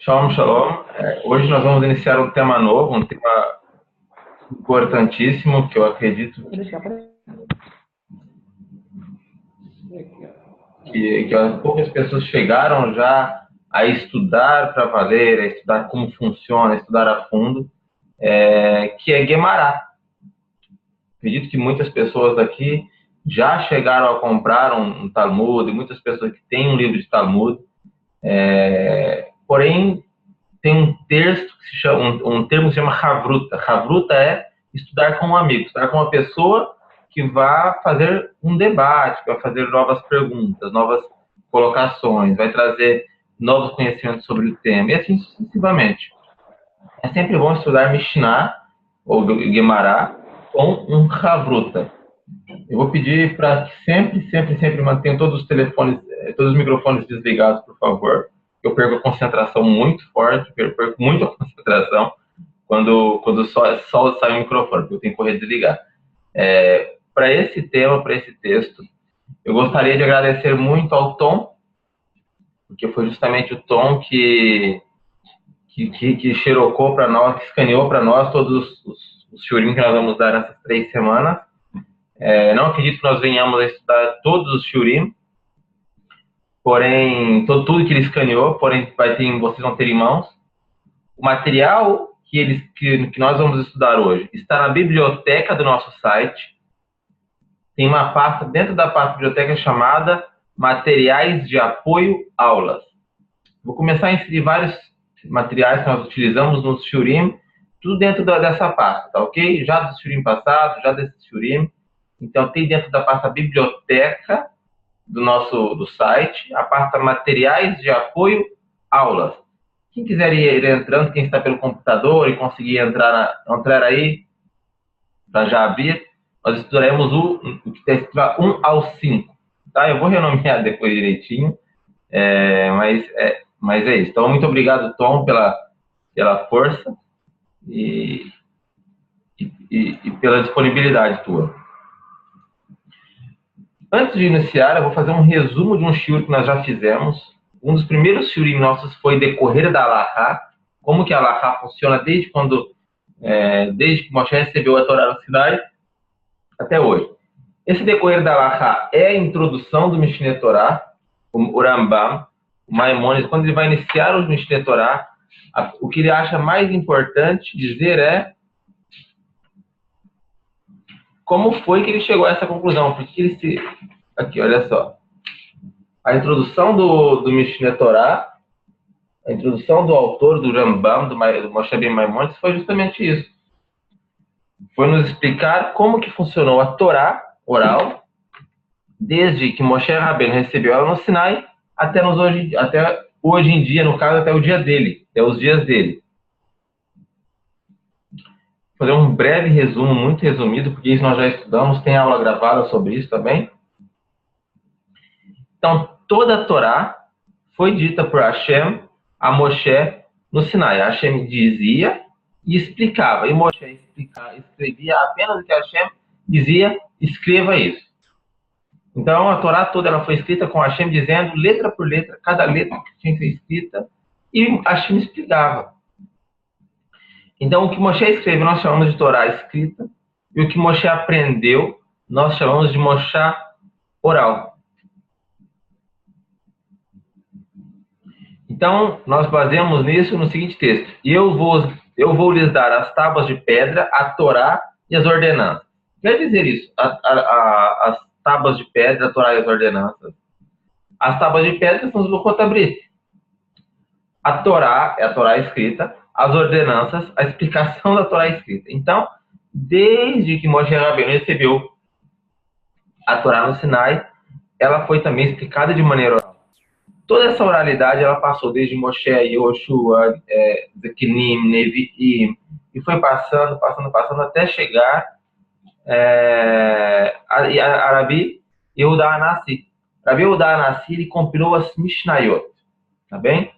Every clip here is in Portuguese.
Shalom, shalom. Hoje nós vamos iniciar um tema novo, um tema importantíssimo que eu acredito que poucas pessoas chegaram já a estudar para valer, a estudar como funciona, a estudar a fundo, que é Guemará. Acredito que muitas pessoas daqui já chegaram a comprar um Talmud, e muitas pessoas que têm um livro de Talmud, porém tem um texto que se chama, um termo que se chama Havruta. Havruta é estudar com um amigo, estudar com uma pessoa que vai fazer um debate, que vai fazer novas perguntas, novas colocações, vai trazer novos conhecimentos sobre o tema, e assim sucessivamente. É sempre bom estudar Mishnah, ou Guemará, com um Havruta. Eu vou pedir para que sempre mantenham todos os telefones, todos os microfones desligados, por favor. Eu perco a concentração muito forte, perco muito a concentração quando só sai o microfone, porque eu tenho que correr desligar. Para esse tema, para esse texto, eu gostaria de agradecer muito ao Tom, porque foi justamente o Tom que xerocou para nós, que escaneou para nós todos os shurim que nós vamos dar nessas 3 semanas. Não acredito que nós venhamos a estudar todos os shurim, porém, tudo que ele escaneou, porém, vocês vão ter em mãos. O material que nós vamos estudar hoje está na biblioteca do nosso site. Tem uma pasta, dentro da pasta da biblioteca, chamada Materiais de Apoio Aulas. Vou começar a inserir vários materiais que nós utilizamos nos shurim, tudo dentro dessa pasta, tá ok? Já do shurim passado, já desse shurim. Então, tem dentro da pasta biblioteca do site, a pasta Materiais de Apoio Aulas. Quem quiser ir entrando, quem está pelo computador e conseguir entrar aí, para já abrir, nós estudaremos o que está escrito 1 ao 5. Tá? Eu vou renomear depois direitinho, mas é isso. Então, muito obrigado, Tom, pela força e pela disponibilidade tua. Antes de iniciar, eu vou fazer um resumo de um shiur que nós já fizemos. Um dos primeiros shurim nossos foi decorrer da Alahá, como que a Alahá funciona desde que Moshe recebeu a Torá no Sinai até hoje. Esse decorrer da Alahá é a introdução do Mishneh Torah, o Rambam, o Maimônides, quando ele vai iniciar o Mishneh Torah, o que ele acha mais importante dizer é como foi que ele chegou a essa conclusão, porque aqui, olha só, a introdução do Mishneh Torah, a introdução do autor, do Rambam, do Moshe Ben Maimônides, foi justamente isso. Foi nos explicar como que funcionou a Torá oral, desde que Moshe Rabbeinu recebeu ela no Sinai, até hoje em dia, no caso, até o dia dele, até os dias dele. Vou fazer um breve resumo, muito resumido, porque isso nós já estudamos, tem aula gravada sobre isso também. Então, toda a Torá foi dita por Hashem a Moshe no Sinai. Hashem dizia e explicava. E Moshe escrevia apenas o que Hashem dizia, escreva isso. Então, a Torá toda ela foi escrita com Hashem dizendo, letra por letra, cada letra que tinha que ser escrita, e Hashem explicava. Então, o que Moshe escreveu, nós chamamos de Torá escrita, e o que Moshe aprendeu, nós chamamos de Moshe oral. Então, nós baseamos nisso no seguinte texto. Eu vou lhes dar as tábuas de pedra, a Torá e as ordenanças. Quer dizer isso, as tábuas de pedra, a Torá e as ordenanças. As tábuas de pedra são os Luchot Abrit. A Torá é a Torá escrita, as ordenanças, a explicação da Torá escrita. Então, desde que Moshe Rabbeinu recebeu a Torá no Sinai, ela foi também explicada de maneira oral. Toda essa oralidade, ela passou desde Moshe, Yoshua, Zekinim, Nevi'im, e foi passando, até chegar a Rabi Yehuda Hanassi. Rabi Yehuda Hanassi, ele compilou as Mishnayot, tá bem?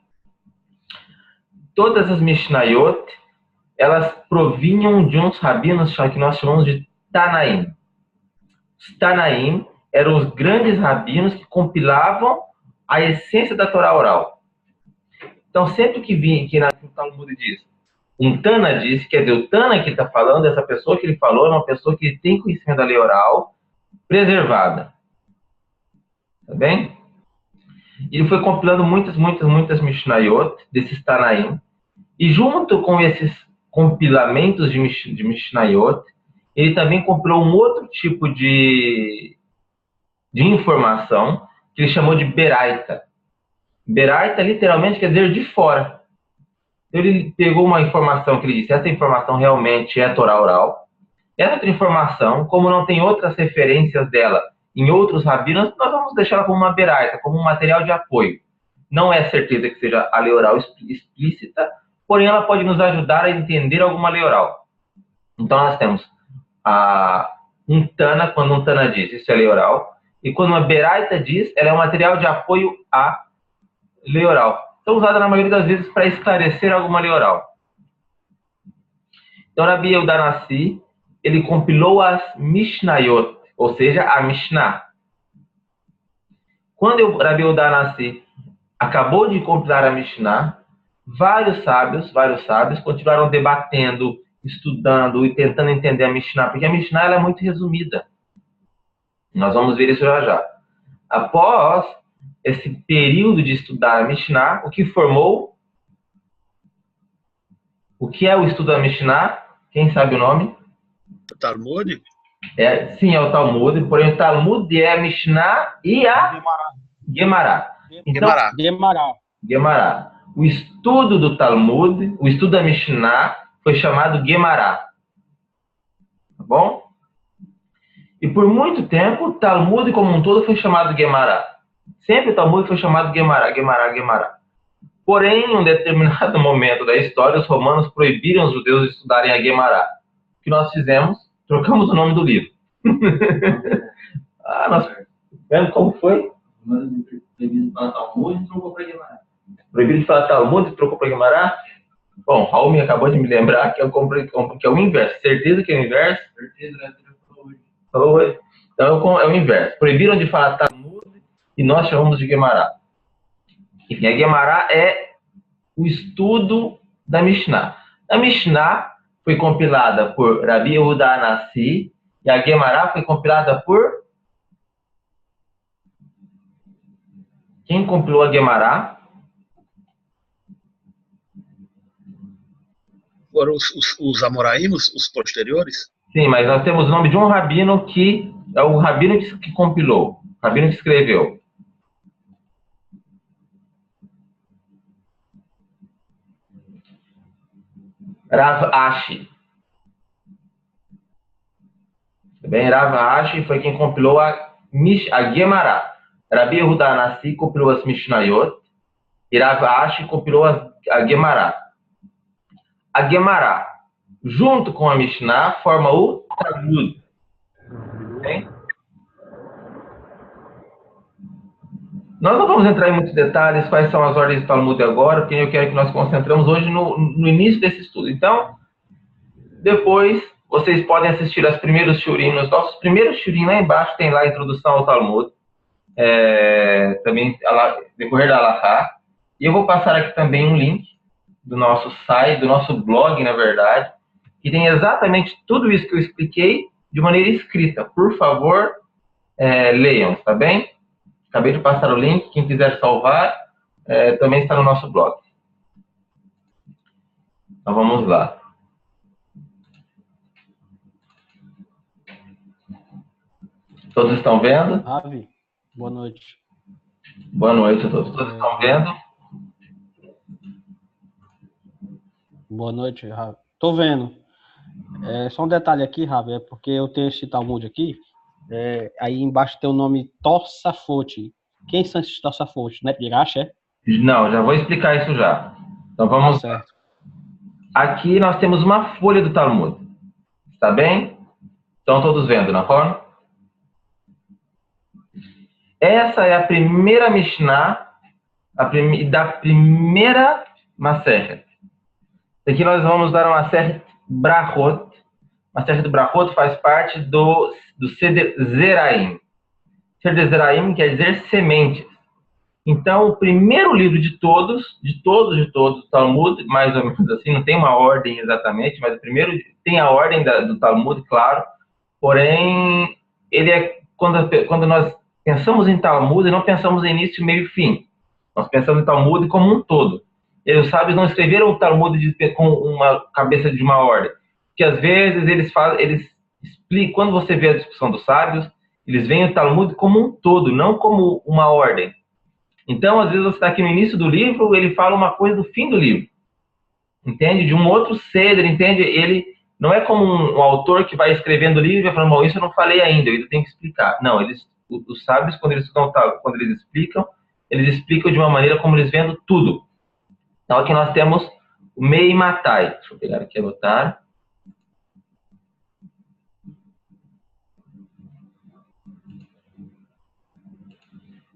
Todas as Mishnayot, elas provinham de uns rabinos que nós chamamos de Tanaim. Os Tanaim eram os grandes rabinos que compilavam a essência da Torá oral. Então, sempre que na Talmud diz, um Tana disse, quer dizer, o Tana que está falando, essa pessoa que ele falou, é uma pessoa que tem conhecimento da lei oral preservada. Tá bem? Ele foi compilando muitas Mishnayot, desses Tanaim, e junto com esses compilamentos de Mishnayot, ele também compilou um outro tipo de informação, que ele chamou de Beraita. Beraita literalmente quer dizer de fora. Ele pegou uma informação que ele disse, essa informação realmente é Torá oral. Essa outra informação, como não tem outras referências dela em outros rabinos, nós vamos deixá-la como uma Beraita, como um material de apoio. Não é certeza que seja a lei oral explícita, porém ela pode nos ajudar a entender alguma lei oral. Então nós temos um Tana, quando um Tana diz, isso é lei oral, e quando uma Beraita diz, ela é um material de apoio à lei oral. Então usada na maioria das vezes para esclarecer alguma lei oral. Então Rabi Yehuda Hanassi, ele compilou as Mishnayot, ou seja, a Mishnah. Quando o Rabi Yehuda Hanassi acabou de compilar a Mishnah, vários sábios continuaram debatendo, estudando e tentando entender a Mishnah, porque a Mishnah ela é muito resumida. Nós vamos ver isso já já. Após esse período de estudar a Mishnah, o que formou? O que é o estudo da Mishnah? Quem sabe o nome? O Talmud? Sim, é o Talmud, porém o Talmud é a Mishnah e a Gemara. Então, Gemara. O estudo do Talmud, o estudo da Mishnah, foi chamado Gemara. Tá bom? E por muito tempo, o Talmud como um todo foi chamado Gemara. Sempre o Talmud foi chamado Gemara. Porém, em um determinado momento da história, os romanos proibiram os judeus de estudarem a Gemara. O que nós fizemos? Trocamos o nome do livro. Nós vemos como foi? Proibido de falar Talmud e trocou para Gemara. Proibido de falar Talmud e trocou para Gemara? Bom, Raul me acabou de me lembrar que é o inverso. Certeza que é o inverso? Certeza, né? Falou hoje. Então é o inverso. Proibiram de falar Talmud e nós chamamos de Gemara. Enfim, a Gemara é o estudo da Mishnah. A Mishnah foi compilada por Rabi Yehuda Hanassi e a Gemara foi compilada por... Quem compilou a Gemara? Foram os Amoraim, os posteriores? Sim, mas nós temos o nome de um rabino que é o rabino que compilou, o rabino que escreveu. Rav Ashi. Bem, Rav Ashi foi quem compilou a Gemara. Rabi Yehuda Hanassi compilou as Mishnayot e Rav Ashi compilou a Gemara. A Gemara, junto com a Mishnah, forma o Talmud. Bem? Nós não vamos entrar em muitos detalhes quais são as ordens do Talmud agora, porque eu quero que nós concentramos hoje no início desse estudo. Então, depois, vocês podem assistir aos primeiros shurim. Nos nossos primeiros shurim, lá embaixo, tem lá a introdução ao Talmud. Também, decorrer da Halakha. E eu vou passar aqui também um link do nosso site, do nosso blog, na verdade, que tem exatamente tudo isso que eu expliquei de maneira escrita. Por favor, leiam, tá bem? Acabei de passar o link, quem quiser salvar, também está no nosso blog. Então vamos lá. Todos estão vendo? Ravi, boa noite. Boa noite a todos. Todos estão vendo? Boa noite, Ravi. Tô vendo. Só um detalhe aqui, Ravi, é porque eu tenho esse Talmud aqui, aí embaixo tem o nome Tosafot. Quem são esses Tosafot? Não é Piracha, é? Não, já vou explicar isso já. Então vamos... certo. Aqui nós temos uma folha do Talmud. Está bem? Estão todos vendo, na forma? Essa é a primeira Mishnah da primeira Masechet. Aqui nós vamos dar uma Masechet Brachot. Masechet Brachot faz parte do Seder Zeraim. Seder Zeraim quer dizer sementes. Então, o primeiro livro de todos, o Talmud, mais ou menos assim, não tem uma ordem exatamente, mas o primeiro tem a ordem do Talmud, claro, porém, ele é, quando nós pensamos em Talmud, não pensamos em início, meio e fim. Nós pensamos em Talmud como um todo. E os sábios não escreveram o Talmud com uma cabeça de uma ordem, porque às vezes eles explicam, quando você vê a discussão dos sábios, eles veem o Talmud como um todo, não como uma ordem. Então, às vezes, você está aqui no início do livro, ele fala uma coisa do fim do livro. Entende? De um outro ser, ele entende? Ele não é como um autor que vai escrevendo o livro e vai falando, bom, isso eu não falei ainda, eu tenho que explicar. Não, os sábios, quando eles explicam de uma maneira como eles vendo tudo. Então, aqui nós temos o Mei Matai. Deixa eu pegar aqui e anotar.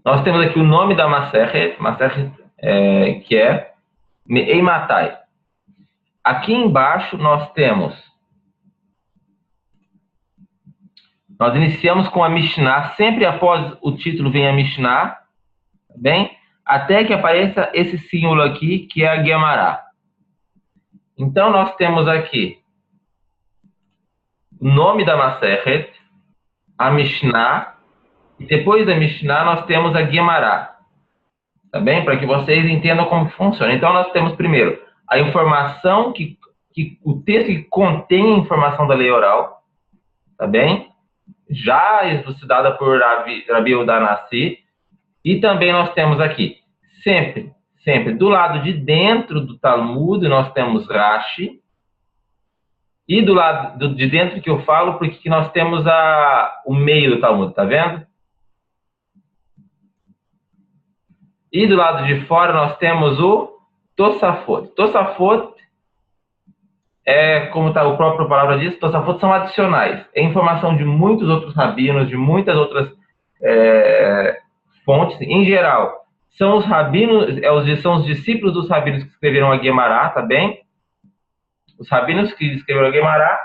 Nós temos aqui o nome da Masechet, que é Mei Matai. Aqui embaixo nós iniciamos com a Mishnah, sempre após o título vem a Mishnah, tá bem? Até que apareça esse símbolo aqui, que é a Gemara. Então nós temos aqui o nome da Masechet, a Mishnah, e depois da Mishnah nós temos a Gemara, tá bem? Para que vocês entendam como funciona. Então nós temos primeiro a informação, o texto que contém a informação da lei oral, tá bem? Já elucidada por Rabi Yehuda Hanassi. E também nós temos aqui, sempre, do lado de dentro do Talmud, nós temos Rashi. E do lado de dentro que eu falo, porque nós temos o meio do Talmud, tá vendo? E do lado de fora nós temos o Tosafot. Tosafot é, como o próprio palavra diz, Tosafot são adicionais. É informação de muitos outros rabinos, de muitas outras fontes. Em geral, são os rabinos, são os discípulos dos rabinos que escreveram a Gemara, tá bem? Os rabinos que escreveram a Gemara,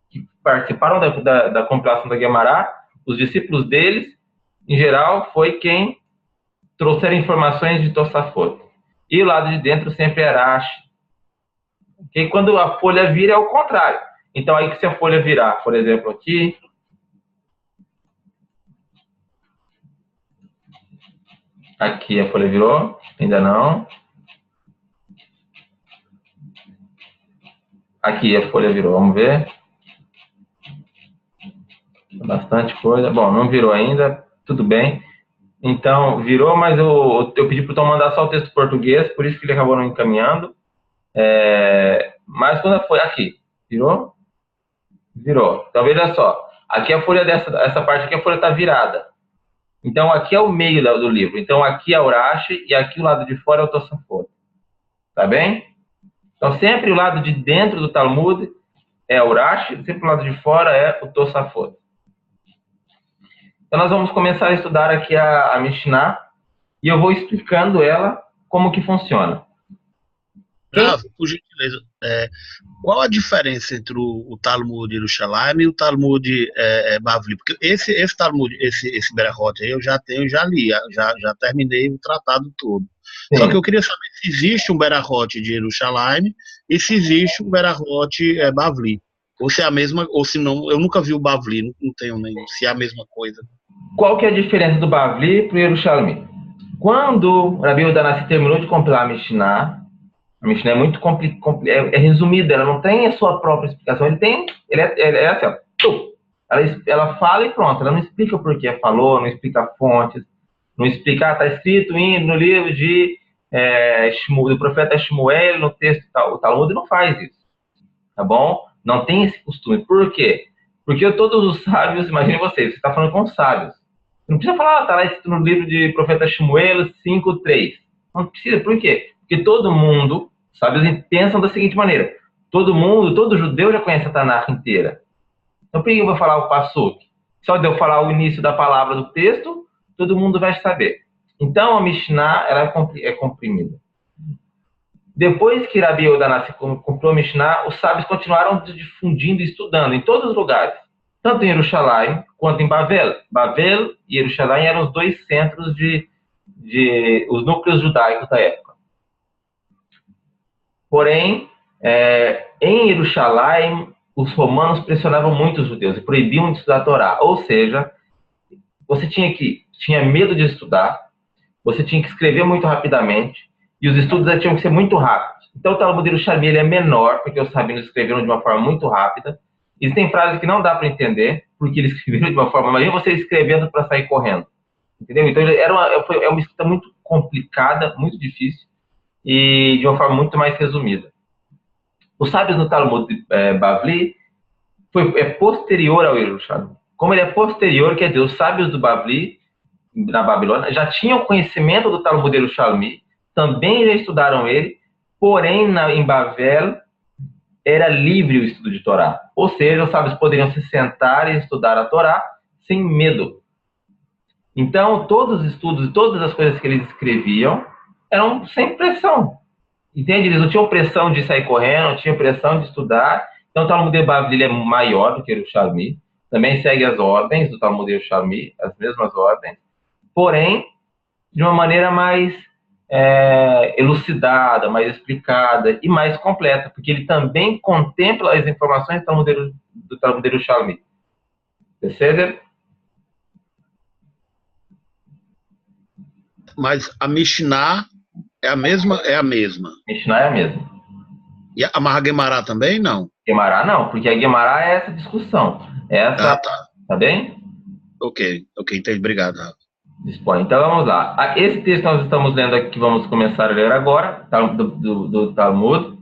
que participaram da compilação da Gemara, os discípulos deles, em geral, foi quem trouxeram informações de Tosafot. E o lado de dentro sempre é Rashi. Okay? Quando a folha vira, é o contrário. Então, aí que se a folha virar, por exemplo, aqui, aqui a folha virou, ainda não. Aqui a folha virou, vamos ver. Bastante coisa. Bom, não virou ainda, tudo bem. Então, virou, mas eu pedi para o Tom mandar só o texto português, por isso que ele acabou não encaminhando. Mas quando foi aqui, virou? Virou. Então, veja só. Aqui a folha essa parte aqui, a folha está virada. Então, aqui é o meio do livro. Então, aqui é o Rashi e aqui o lado de fora é o Tosafot. Tá bem? Então, sempre o lado de dentro do Talmud é o Rashi, sempre o lado de fora é o Tosafot. Então, nós vamos começar a estudar aqui a Mishnah e eu vou explicando ela como que funciona. Por gentileza, qual a diferença entre o Talmud Yerushalayim e o Talmud Bavli? Porque esse Talmud, esse Berachot aí eu já li, já terminei o tratado todo. Sim. Só que eu queria saber se existe um Berachot de Yerushalayim e se existe um Berachot Bavli. Ou se é a mesma, ou se não, eu nunca vi o Bavli, não tenho nem se é a mesma coisa. Qual que é a diferença do Bavli para o Yerushalayim? Quando Rabi Yehuda Hanassi terminou de compilar a Mishnah é muito é resumida, ela não tem a sua própria explicação, ele é assim, ó, ela fala e pronto, ela não explica o porquê falou, não explica fontes, não explica, está escrito no livro do profeta Shmuel, no texto tal, o Talmud não faz isso, tá bom? Não tem esse costume. Por quê? Porque todos os sábios, imagine você está falando com os sábios. Não precisa falar, está lá escrito no livro de profeta Shmuel 5:3. Não precisa, por quê? Porque todo mundo, sábios, pensam da seguinte maneira. Todo judeu já conhece a Tanakh inteira. Então, por que eu vou falar o Passuk? Só de eu falar o início da palavra do texto, todo mundo vai saber. Então, a Mishnah ela é comprimida. Depois que Rabi Yehuda Hanassi comprou a Mishnah, os sábios continuaram difundindo e estudando em todos os lugares. Tanto em Yerushalayim quanto em Bavel. Bavel e Yerushalayim eram os dois centros os núcleos judaicos da época. Porém, em Jerusalém, os romanos pressionavam muito os judeus e proibiam de estudar a Torá. Ou seja, você tinha medo de estudar, você tinha que escrever muito rapidamente, e os estudos tinham que ser muito rápidos. Então, o Talmud Yerushalmi ele é menor, porque os rabinos escreveram de uma forma muito rápida. Existem frases que não dá para entender, porque eles escreveram de uma forma... Imagina você escrevendo para sair correndo. Entendeu? Então, é uma escrita muito complicada, muito difícil, e de uma forma muito mais resumida. Os sábios no Talmud Bavli é posterior ao Yerushalmi. Como ele é posterior, quer dizer, os sábios do Bavli, na Babilônia, já tinham conhecimento do Talmud Yerushalmi, também já estudaram ele, porém, em Bavel, era livre o estudo de Torá. Ou seja, os sábios poderiam se sentar e estudar a Torá sem medo. Então, todos os estudos e todas as coisas que eles escreviam eram sem pressão. Entende? Eles não tinham pressão de sair correndo, não tinham pressão de estudar. Então, o Talmud Bavli é maior do que o Yerushalmi. Também segue as ordens do Talmud Yerushalmi, as mesmas ordens. Porém, de uma maneira mais elucidada, mais explicada e mais completa, porque ele também contempla as informações do Talmud Yerushalmi. Percebe? Mas a Mishnah é a mesma? É a mesma. Mishnah é a mesma. E a Gemara também, não? Gemara não, porque a Gemara é essa discussão. Tá bem? Ok, entendi. Obrigado, Rafa. Dispõe. Então vamos lá. Esse texto que nós estamos lendo aqui, que vamos começar a ler agora, do Talmud,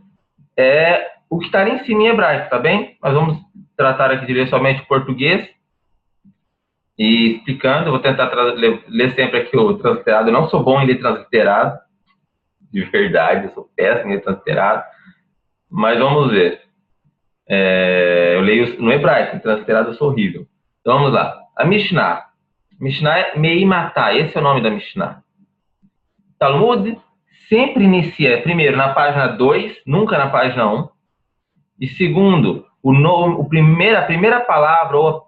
é o que está em cima em hebraico, tá bem? Nós vamos tratar aqui de ler somente português e explicando. Vou tentar ler sempre aqui o transliterado. Eu não sou bom em ler transliterado, de verdade, eu sou péssimo em ler transliterado, mas vamos ver. Eu leio no hebraico, em transliterado eu sou horrível. Então vamos lá. A Mishnah. Mishnah é Meimatá, esse é o nome da Mishnah. Talmud sempre inicia, primeiro, na página 2, nunca na página 1. E segundo, a primeira palavra, ou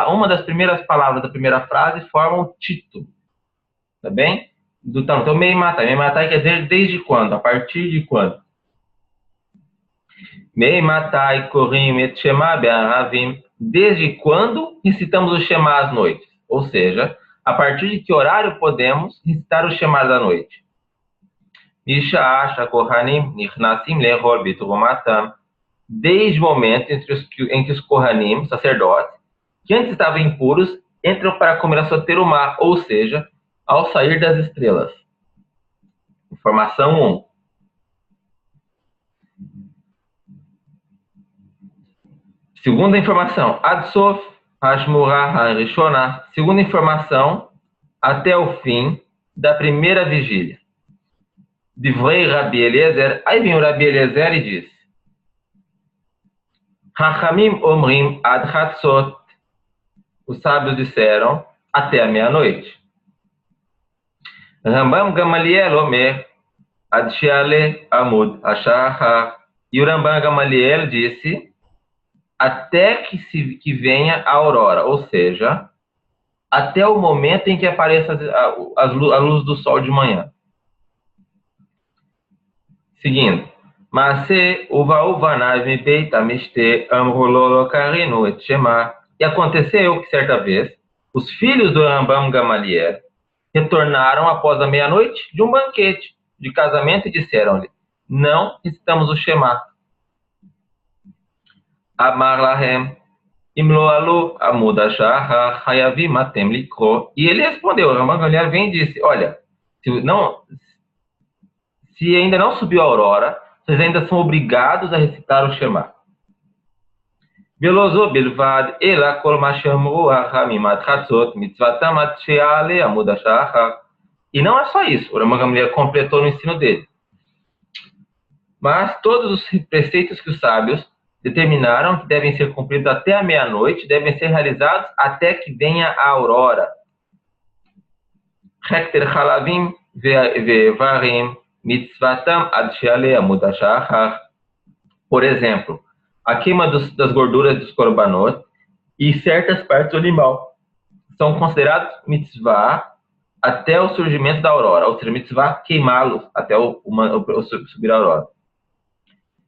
uma das primeiras palavras da primeira frase, forma o título. Tá bem? Do Talmud. Então, Meimatá. Meimatá quer dizer desde quando, a partir de quando. Meimatá korim et shema be'aravim. Desde quando recitamos o Shema às noites? Ou seja, a partir de que horário podemos recitar o Shema da noite? Desde o momento em que os Kohanim, sacerdotes, que antes estavam impuros, entram para comer a sua terumá, ou seja, ao sair das estrelas. Informação 1. Segunda informação, Adsof Hashmurah Harishonah. Segunda informação, até o fim da primeira vigília. Divrei Rabi Eliezer. Aí vem o Rabi Eliezer e diz: Hachamim omrim ad chatzot. Os sábios disseram até a meia-noite. Rambam Gamaliel omer ad sheale amud hashachar. E o Rambam Gamaliel disse até que venha a aurora, ou seja, até o momento em que apareça a luz do sol de manhã. Seguindo. E aconteceu que, certa vez, os filhos do Rambam Gamaliel retornaram após a meia-noite de um banquete de casamento e disseram-lhe: não recitamos o Shema. Amar lahem imloalu amud hashachar hayavim atem likro. E ele respondeu, o Rambam Gamaliel vem e disse: olha, se ainda não subiu a aurora, vocês ainda são obrigados a recitar o Shema. Velozo bilvad ela kol ma shamru hachamim ad chatzot mitzvatam ad sheale amud hashachar. E não é só isso, o Rambam Gamaliel completou no ensino dele. Mas todos os preceitos que os sábios determinaram que devem ser cumpridos até a meia-noite, devem ser realizados até que venha a aurora. Hekter halavim ve'varim mitzvatam ad sheale amud hashachar. Por exemplo, a queima das gorduras dos korbanot e certas partes do animal são considerados mitzvah até o surgimento da aurora, ou seja, mitzvah queimá-los até o subir a aurora.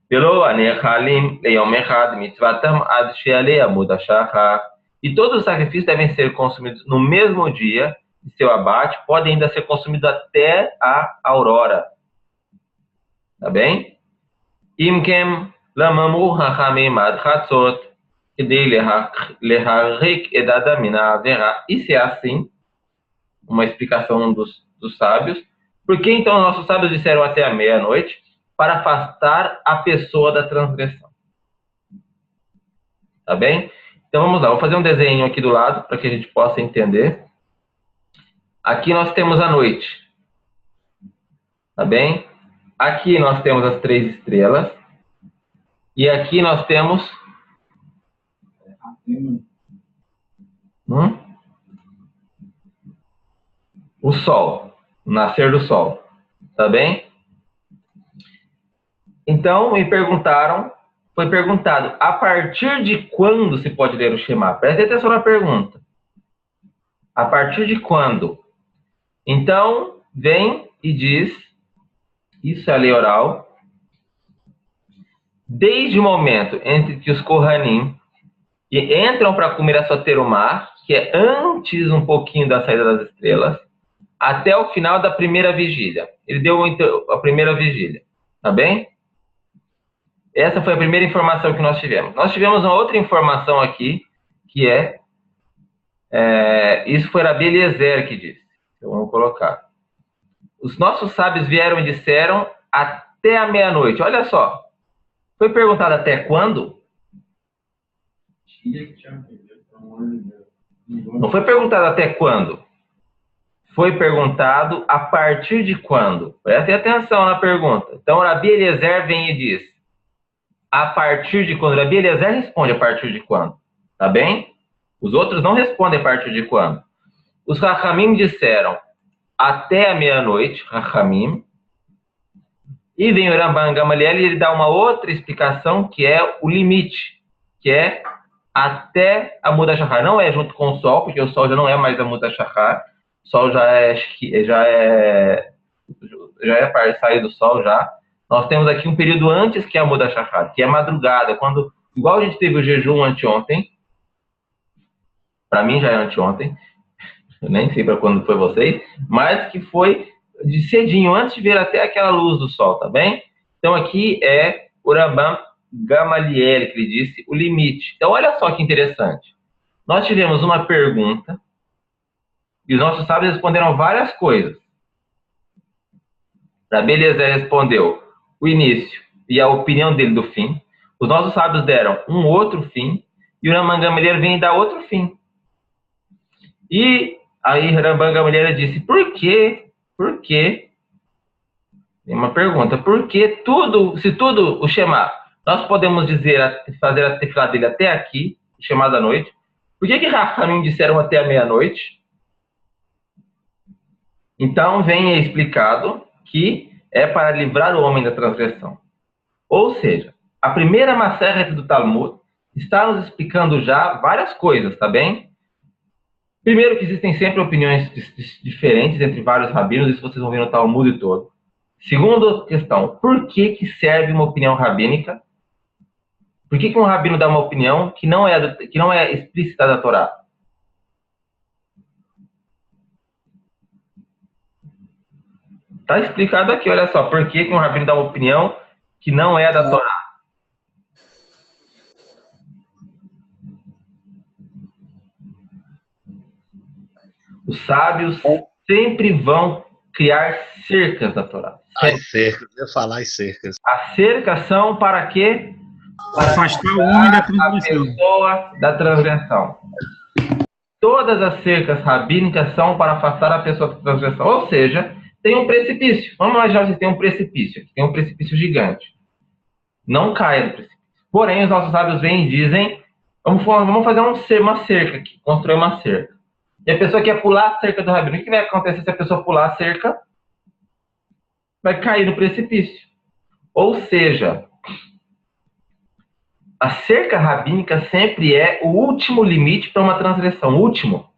Pelo anechalim leyom echad mitzvatam ad she'alei amud hashachar. E todos os sacrifícios devem ser consumidos no mesmo dia de seu abate, podem ainda ser consumidos até a aurora. Tá bem? Imkem lamamu hachamim ad chatzot kidei leharik et adam min ha'avera. E se é assim, uma explicação dos sábios, por que então nossos sábios disseram até a meia-noite? Para afastar a pessoa da transgressão. Tá bem? Então vamos lá, vou fazer um desenho aqui do lado para que a gente possa entender. Aqui nós temos a noite. Tá bem? Aqui nós temos as 3 estrelas. E aqui nós temos o sol, o nascer do sol. Tá bem? Então, foi perguntado, a partir de quando se pode ler o Shema? Preste atenção na pergunta. A partir de quando? Então, vem e diz, isso é a lei oral, desde o momento entre que os Kohanim entram para comer a Soterumá, que é antes um pouquinho da saída das estrelas, até o final da primeira vigília. Ele deu a primeira vigília, tá bem? Essa foi a primeira informação que nós tivemos. Nós tivemos uma outra informação aqui, que isso foi Rabi Eliezer que disse. Então, vamos colocar. Os nossos sábios vieram e disseram até a meia-noite. Olha só. Foi perguntado até quando? Não foi perguntado até quando. Foi perguntado a partir de quando. Prestem atenção na pergunta. Então, Rabi Eliezer vem e diz, a partir de quando? Rabi Eliezer responde a partir de quando. Tá bem? Os outros não respondem a partir de quando. Os Rachamim disseram até a meia-noite, Rachamim. E vem o Ramban Gamaliel e ele dá uma outra explicação, que é o limite, que é até a Amud Hashachar. Não é junto com o sol, porque o sol já não é mais a Amud Hashachar. O sol já é para sair do sol já. Nós temos aqui um período antes que a Amud Hashachar, que é madrugada, quando, igual a gente teve o jejum anteontem, para mim já é anteontem, eu nem sei para quando foi vocês, mas que foi de cedinho, antes de ver até aquela luz do sol, tá bem? Então aqui é o Ramban Gamaliel, que ele disse o limite. Então olha só que interessante. Nós tivemos uma pergunta e os nossos sábios responderam várias coisas. Rabi Eliezer respondeu o início e a opinião dele do fim. Os nossos sábios deram um outro fim e o Ramban Gamaliel vem dar outro fim. E aí Ramban Gamaliel disse, por quê? Por quê? Tem uma pergunta. Por que se tudo o Shema, nós podemos fazer a tefilá dele até aqui, o Shema da noite, por que Rachamim disseram até a meia-noite? Então vem explicado que é para livrar o homem da transgressão. Ou seja, a primeira Maseret do Talmud está nos explicando já várias coisas, tá bem? Primeiro que existem sempre opiniões diferentes entre vários rabinos, isso vocês vão ver no Talmud todo. Segunda questão, por que serve uma opinião rabínica? Por que um rabino dá uma opinião que não é explícita da Torá? Está explicado aqui, olha só, por que um rabino dá uma opinião que não é da Torá. Os sábios sempre vão criar cercas da Torá. As cercas, eu ia falar as cercas. As cercas são para quê? Para afastar o homem da transgressão. A pessoa da transgressão. Todas as cercas rabínicas são para afastar a pessoa da transgressão. Ou seja, tem um precipício. Vamos imaginar que tem um precipício. Tem um precipício gigante. Não caia do precipício. Porém, os nossos sábios vêm e dizem, vamos fazer uma cerca aqui, construir uma cerca. E a pessoa quer pular a cerca do rabino. O que vai acontecer se a pessoa pular a cerca? Vai cair no precipício. Ou seja, a cerca rabínica sempre é o último limite para uma transgressão. Último.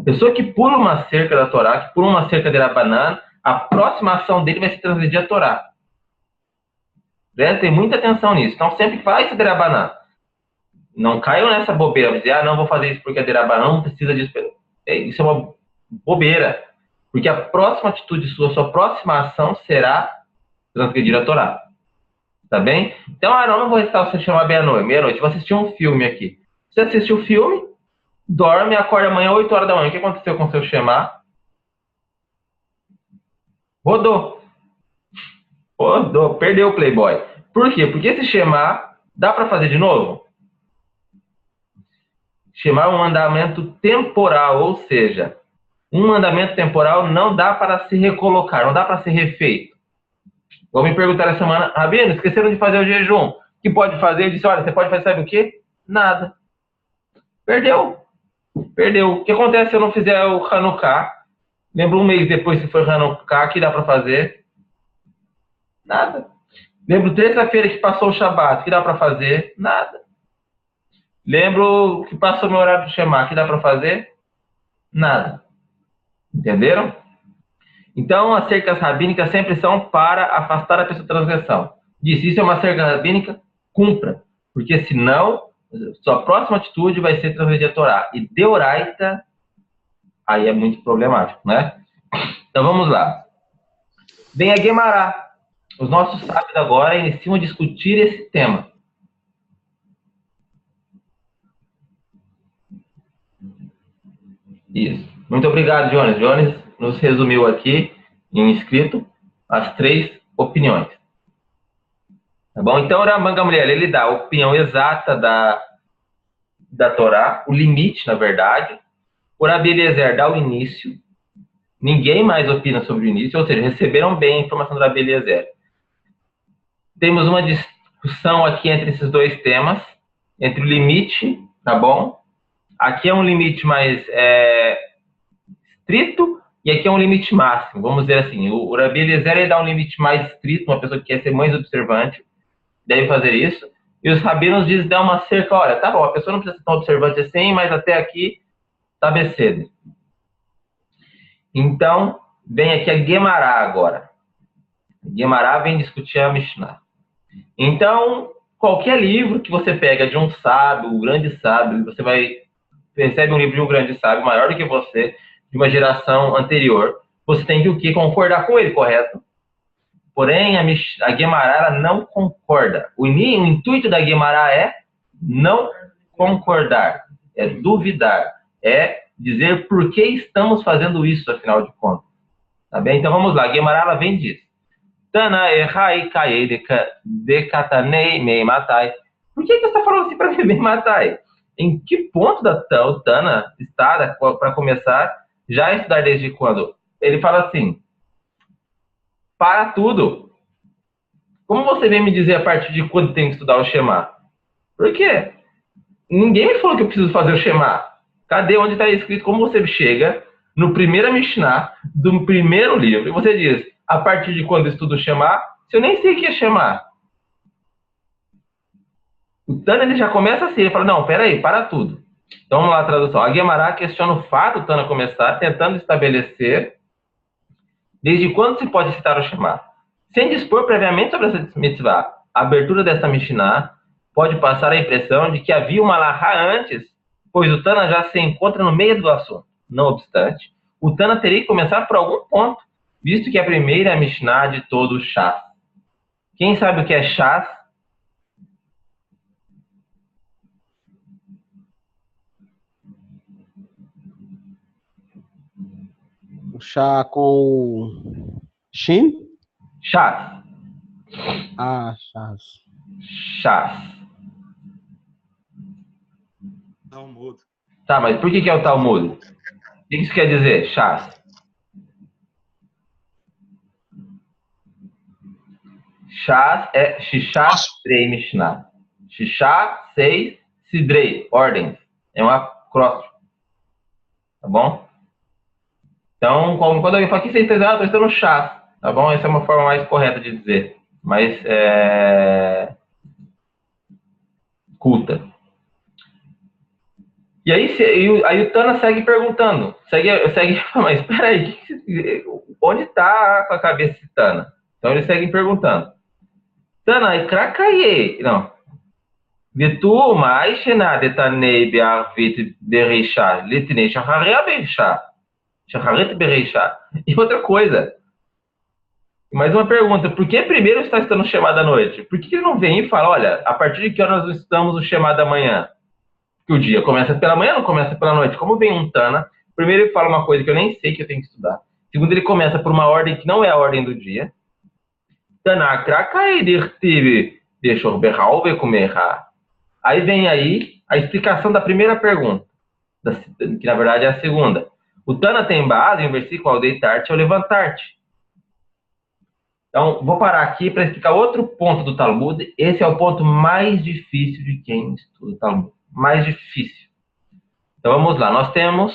A pessoa que pula uma cerca da Torá, que pula uma cerca de Rabanan, a próxima ação dele vai ser transgredir a Torá. Tem muita atenção nisso. Então, sempre faz de Rabanan. Não caiam nessa bobeira, dizer, não vou fazer isso porque é de Rabanan, não precisa disso. Isso é uma bobeira. Porque a próxima atitude sua, a sua próxima ação será transgredir a Torá. Tá bem? Então, não vou recitar você chamar meia-noite. Vou assistir um filme aqui. Você assistiu o filme, dorme, acorda amanhã, 8 horas da manhã. O que aconteceu com o seu Shema? Rodou. Perdeu o Playboy. Por quê? Porque esse Shema dá para fazer de novo? Shema é um mandamento temporal, ou seja, um mandamento temporal não dá para se recolocar, não dá para ser refeito. Vou me perguntar essa semana, Rabino, esqueceram de fazer o jejum. O que pode fazer? Ele disse, olha, você pode fazer, sabe o quê? Nada. Perdeu. O que acontece se eu não fizer o Hanukkah? Lembra um mês depois que foi Hanukkah, que dá para fazer? Nada. Lembro terça-feira que passou o Shabat, que dá para fazer? Nada. Lembro que passou meu horário do Shema, que dá para fazer? Nada. Entenderam? Então, as cercas rabínicas sempre são para afastar a pessoa da transgressão. Disse, isso é uma cerca rabínica, cumpra. Porque senão, sua próxima atitude vai ser transgredir a Torá. E deoraita, aí é muito problemático, né? Então, vamos lá. Vem a Guemará. Os nossos sábios agora iniciam a discutir esse tema. Isso. Muito obrigado, Jones. Jones nos resumiu aqui, em escrito, as 3 opiniões. Tá bom? Então, o Ramban Gamliel, ele dá a opinião exata da Torá, o limite, na verdade. O Rabi Eliezer dá o início. Ninguém mais opina sobre o início, ou seja, receberam bem a informação do Rabi Eliezer. Temos uma discussão aqui entre esses 2 temas, entre o limite, tá bom? Aqui é um limite mais estrito e aqui é um limite máximo. Vamos dizer assim, o Rabi Eliezer ele dá um limite mais estrito, uma pessoa que quer ser mais observante deve fazer isso. E os rabinos dizem dar uma cerca, olha, tá bom, a pessoa não precisa ser tão observante assim, mas até aqui tá becede. Então, vem aqui a Guemará agora. A Guemará vem discutir a Mishnah. Então, qualquer livro que você pega de um sábio, um grande sábio, você recebe um livro de um grande sábio, maior do que você, de uma geração anterior, você tem que o quê? Concordar com ele, correto? Porém, a Guemará ela não concorda. O intuito da Guemará é não concordar, é duvidar, é dizer por que estamos fazendo isso, afinal de contas. Tá bem? Então, vamos lá. A Guemará ela vem e diz, Tana errai kaei decatanei mei matai. Por que você está falando assim para mim, mei matai? Em que ponto o Tana está, para começar, já a estudar desde quando? Ele fala assim, para tudo. Como você vem me dizer a partir de quando tem que estudar o Shema? Por quê? Ninguém me falou que eu preciso fazer o Shema. Cadê onde está escrito como você chega no primeiro Mishnah do primeiro livro e você diz, a partir de quando eu estudo o Shema, se eu nem sei o que é Shema? O Tana ele já começa assim, ele fala, não, peraí, para tudo. Então vamos lá a tradução. A Guemará questiona o fato do Tana começar tentando estabelecer desde quando se pode citar o Shema. Sem dispor previamente sobre essa mitzvah, a abertura dessa Mishnah pode passar a impressão de que havia uma alahá antes, pois o Tana já se encontra no meio do assunto. Não obstante, o Tana teria que começar por algum ponto, visto que é a primeira Mishnah de todo o Shas. Quem sabe o que é Shas? O chá com Shin? Shas. Ah, chás. Shas. Talmud. Tá, mas por que é o Talmud? O que isso quer dizer, Shas? Shas é Shisha Sidrei Mishnah. Shisha, 6, Sidrei, ordens. É um acróstico. Tá bom? Então, quando alguém fala, o que você está dizendo? Estou estudando Shas. Tá bom? Essa é uma forma mais correta de dizer. Mais culta. E aí o Tana segue perguntando. Mas espera aí, onde está a cabeça de Tana? Então eles seguem perguntando. Tana, e Krakaye? Não. Vitu, mais nada, Tanei, Bearvit, Bereishá, Litnei, Shacharia, Bereishá. Shacharit, Bereishá. E outra coisa. Mais uma pergunta. Por que primeiro está estando chamado à noite? Por que ele não vem e fala, olha, a partir de que horas nós estamos o chamado da manhã? Que o dia começa pela manhã, não começa pela noite. Como vem um Tana, primeiro ele fala uma coisa que eu nem sei que eu tenho que estudar. Segundo, ele começa por uma ordem que não é a ordem do dia. Tana, Krakaye, Dirtiv, Bechor, Berral, Vekumerá. Aí vem aí a explicação da primeira pergunta, que na verdade é a segunda. O Tana tem base em um versículo ao deitar-te, ao levantar-te. Então, vou parar aqui para explicar outro ponto do Talmud. Esse é o ponto mais difícil de quem estuda o Talmud. Mais difícil. Então, vamos lá. Nós temos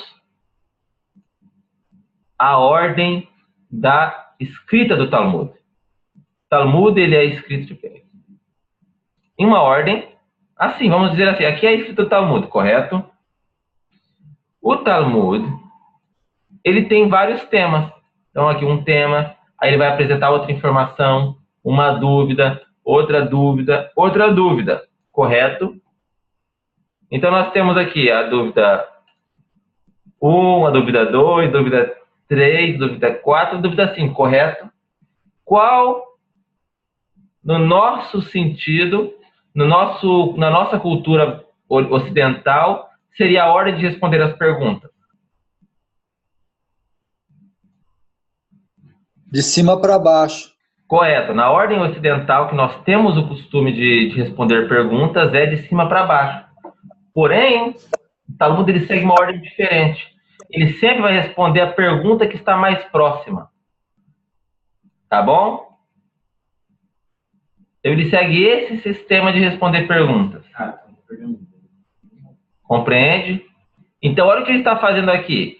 a ordem da escrita do Talmud. O Talmud, ele é escrito em uma ordem. Assim, vamos dizer assim, aqui é a escrita do Talmud, correto? O Talmud, ele tem vários temas. Então, aqui um tema, aí ele vai apresentar outra informação, uma dúvida, outra dúvida, correto? Então, nós temos aqui a dúvida 1, a dúvida 2, dúvida 3, dúvida 4, dúvida 5, correto? Qual, no nosso sentido, na nossa cultura ocidental, seria a ordem de responder as perguntas? De cima para baixo. Correto. Na ordem ocidental, que nós temos o costume de responder perguntas, é de cima para baixo. Porém, o Talmud ele segue uma ordem diferente. Ele sempre vai responder a pergunta que está mais próxima. Tá bom? Ele segue esse sistema de responder perguntas. Compreende? Então, olha o que ele está fazendo aqui.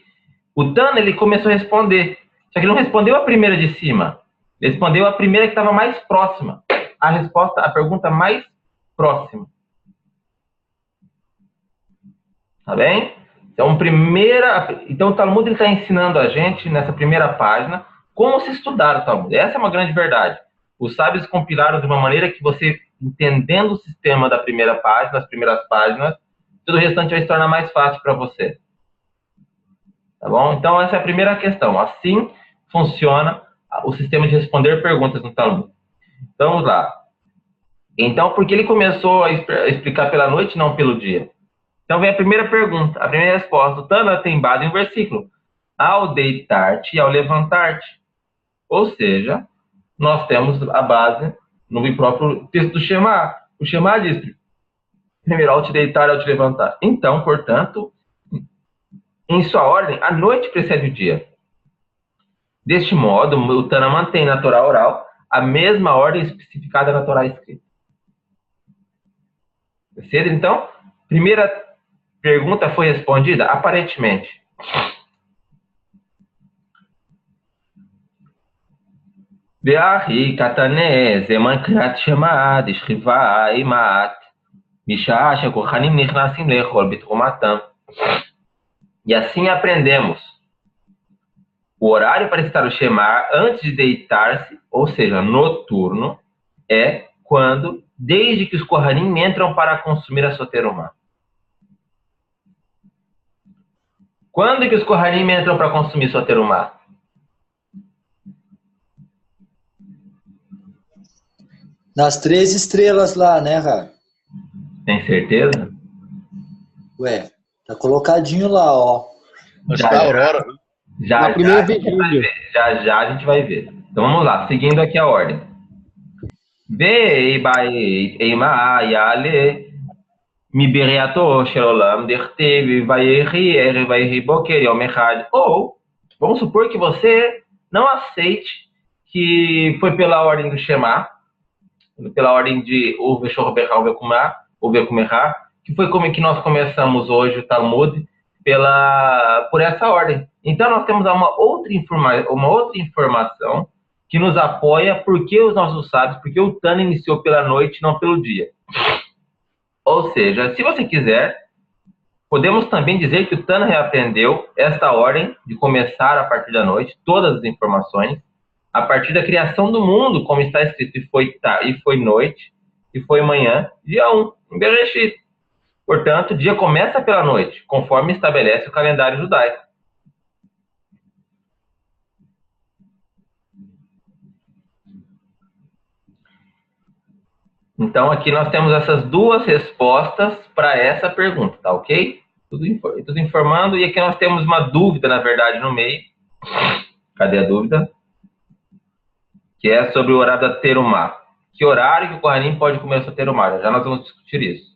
O Tana, ele começou a responder. Só que ele não respondeu a primeira de cima. Ele respondeu a primeira que estava mais próxima. A pergunta mais próxima. Tá bem? Então, o Talmud está ensinando a gente, nessa primeira página, como se estudar o Talmud. Essa é uma grande verdade. Os sábios compilaram de uma maneira que você, entendendo o sistema da primeira página, as primeiras páginas, tudo o restante vai se tornar mais fácil para você. Tá bom? Então, essa é a primeira questão. Assim funciona o sistema de responder perguntas no Talmud. Então, vamos lá. Então, por que ele começou a explicar pela noite e não pelo dia? Então, vem a primeira pergunta, a primeira resposta. O Tana tem base em um versículo. Ao deitar-te e ao levantar-te. Ou seja, nós temos a base no próprio texto do Shema. O Shema diz, primeiro, ao te deitar e ao te levantar. Então, portanto, em sua ordem, a noite precede o dia. Deste modo, o Tana mantém na Torá oral a mesma ordem especificada na Torá escrita. Percebe? Então, primeira pergunta foi respondida? Aparentemente. Ve'ahi katane zeman kriat shema deshriva imat misha shekochanim nichnasim lechol bitrumatam. E assim aprendemos. O horário para estar o Shema antes de deitar-se, ou seja, noturno, é quando, desde que os Kohanim entram para consumir a soterumá. Quando que os Kohanim entram para consumir soterumá? Nas 3 estrelas lá, né, Rá? Tem certeza? Ué, tá colocadinho lá, ó. Acho que é a Aurora. Na primeira vigília. Já a gente vai ver. Então vamos lá, seguindo aqui a ordem. Ou, vamos supor que você não aceite que foi pela ordem do Shema, pela ordem de que foi como que nós começamos hoje o Talmud, por essa ordem. Então, nós temos uma outra informação que nos apoia porque os nossos sábios, porque o Tana iniciou pela noite, não pelo dia. Ou seja, se você quiser, Podemos também dizer que o Tana reaprendeu esta ordem de começar a partir da noite, todas as informações, a partir da criação do mundo, como está escrito, e foi noite, e foi manhã, dia 1, em Bereshit. Portanto, o dia começa pela noite, conforme estabelece o calendário judaico. Então, aqui nós temos essas duas respostas para essa pergunta, tá ok? Tudo informando, e aqui nós temos uma dúvida, na verdade, no meio. Cadê a dúvida? Que é sobre o horário da terumá. Que horário que o Kohanim pode comer a sua terumá? Já nós vamos discutir isso.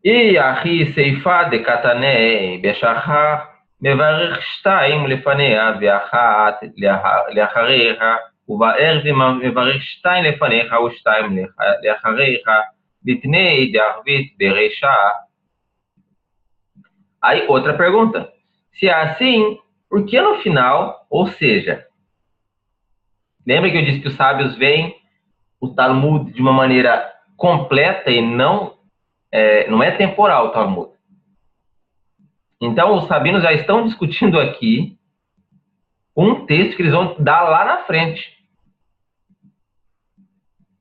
E ahi seifa de katanei beshachar mevarich shtaim lefanea ve'achat leachareha ובערב מברך שתיים לפניך ושתיים לאחריך בתנאי דערבית ברישה. Aí, outra pergunta. Se é assim, por que no final, ou seja, lembra que eu disse que os sábios veem o Talmud de uma maneira completa e não é temporal o Talmud. Então, os sabinos já estão discutindo aqui um texto que eles vão dar lá na frente.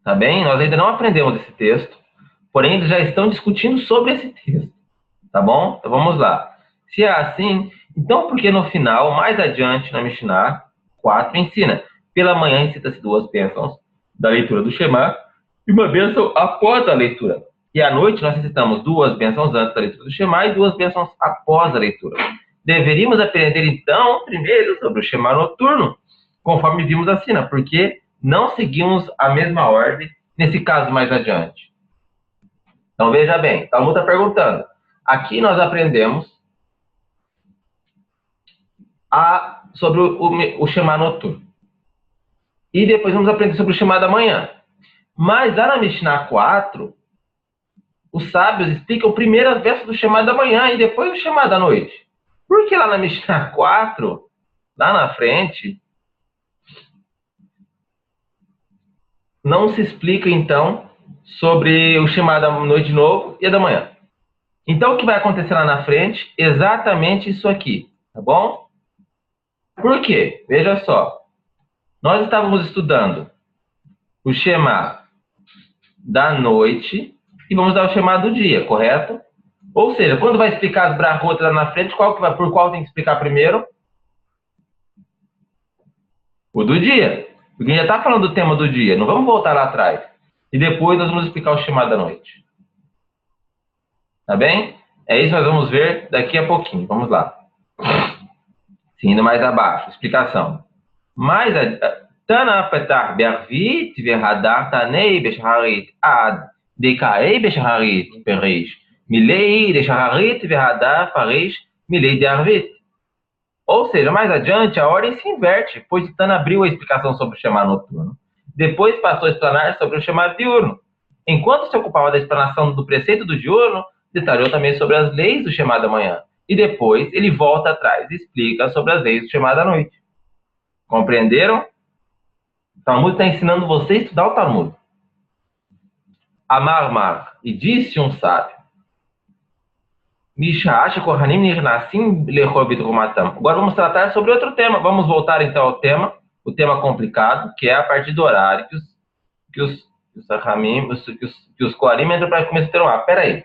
Tá bem? Nós ainda não aprendemos esse texto, porém eles já estão discutindo sobre esse texto. Tá bom? Então vamos lá. Se é assim, então por que no final, mais adiante na Mishnah 4, ensina? Pela manhã cita-se 2 bênçãos da leitura do Shema e uma bênção após a leitura. E à noite nós citamos 2 bênçãos antes da leitura do Shema e 2 bênçãos após a leitura. Deveríamos aprender então primeiro sobre o Shema noturno, conforme vimos a sina, porque não seguimos a mesma ordem, nesse caso mais adiante. Então, veja bem, o Talmud está perguntando. Aqui nós aprendemos sobre o Shema noturno. E depois vamos aprender sobre o Shema da manhã. Mas lá na Mishnah 4, os sábios explicam primeiro as bênçãos do Shema da manhã e depois o Shema da noite. Por que lá na Mishnah 4, lá na frente, não se explica, então, sobre o Shema da noite de novo e a da manhã? Então, o que vai acontecer lá na frente? Exatamente isso aqui, tá bom? Por quê? Veja só. Nós estávamos estudando o Shema da noite e vamos dar o Shema do dia, correto? Ou seja, quando vai explicar as brachot lá na frente, por qual tem que explicar primeiro? O do dia. Porque a gente já está falando do tema do dia, não vamos voltar lá atrás. E depois nós vamos explicar o Shema da noite. Tá bem? É isso que nós vamos ver daqui a pouquinho. Vamos lá. Indo mais abaixo. Explicação. Tana petach be'arvit ve'hadar tanei be'shaharit ad dekai be'shaharit perish milei de shaharit ve'hadar perish milei de arvit. Ou seja, mais adiante, a ordem se inverte, pois Tana abriu a explicação sobre o Shema noturno. Depois passou a explanar sobre o Shema diurno. Enquanto se ocupava da explanação do preceito do diurno, detalhou também sobre as leis do Shema da manhã. E depois ele volta atrás e explica sobre as leis do Shema da noite. Compreenderam? O Talmud está ensinando você a estudar o Talmud. Amar Mar, e disse um sábio, agora vamos tratar sobre outro tema. Vamos voltar então ao tema, o tema complicado, que é a partir do horário que os Kohanim entram para começar a ter uma. Peraí.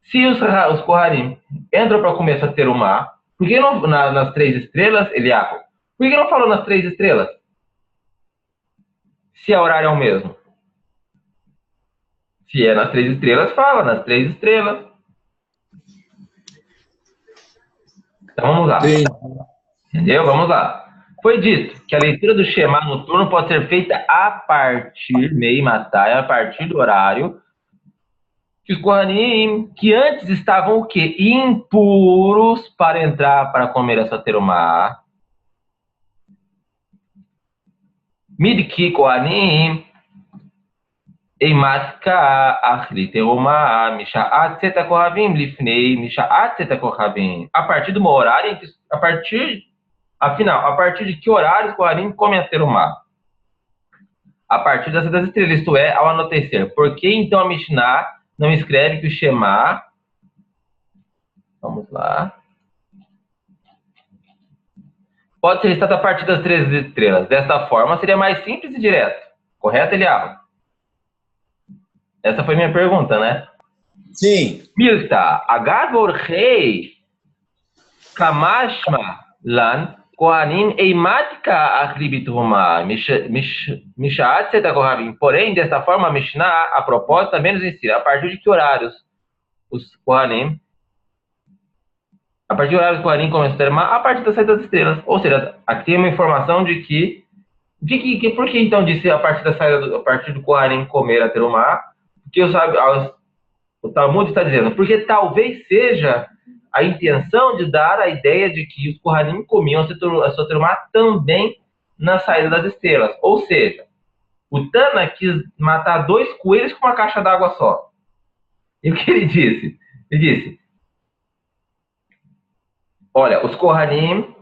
Se os Kohanim entram para começar a ter uma, por que não nas 3 estrelas, Eliahu? Por que não falou nas 3 estrelas? Se o horário é o mesmo. Se é nas 3 estrelas, fala nas 3 estrelas. Então vamos lá. Sim. Entendeu? Vamos lá. Foi dito que a leitura do Shema noturno pode ser feita a partir, a partir do horário que os Kohanim, que antes estavam o quê? Impuros para entrar para comer essa terumá. Midki Kohanim Eimatka Achli Terumá Misha'at Seta Kohavim Lifnei Misha'at Seta Kohavim. A partir do horário, a partir de que horário os Kohanim comem a terumá? A partir das estrelas, isto é, ao anoitecer. Por que então a Mishnah não escreve que o Shema, vamos lá, pode ser recitado a partir das 3 estrelas. Desta forma, seria mais simples e direto. Correto, Eliahu? Essa foi minha pergunta, né? Sim. Milta, agar vorrei kamashma lan kohanim eimatika akribituma mishaat setakohavim. Porém, desta forma, a Mishnah, a propósito, também nos ensina a partir de que horários os kohanim, a partir de horários kohanim começam a termar, a partir das 7 das estrelas. Ou seja, aqui tem uma informação de que por que então disse a partir da saída, a partir do kohanim comer a terumá? Porque o Talmud está dizendo, porque talvez seja a intenção de dar a ideia de que os kohanim comiam a sua terumá também na saída das estrelas. Ou seja, o Tana quis matar 2 coelhos com uma caixa d'água só. E o que ele disse? Ele disse, olha, os kohanim,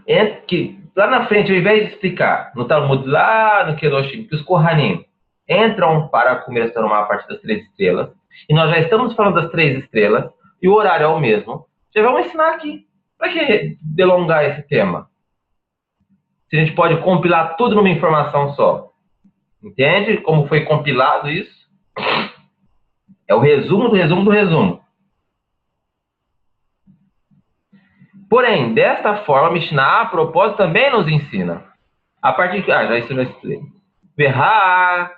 que lá na frente, ao invés de explicar no Talmud, lá no Kedoshim, que os kohanim entram para comer a terumá a partir das 3 estrelas, e nós já estamos falando das 3 estrelas, e o horário é o mesmo, já vamos ensinar aqui. Para que delongar esse tema? Se a gente pode compilar tudo numa informação só. Entende como foi compilado isso? É o resumo do resumo do resumo. Porém, desta forma, Mishnah, a propósito, também nos ensina. A partir de... já isso eu já estudei. Verá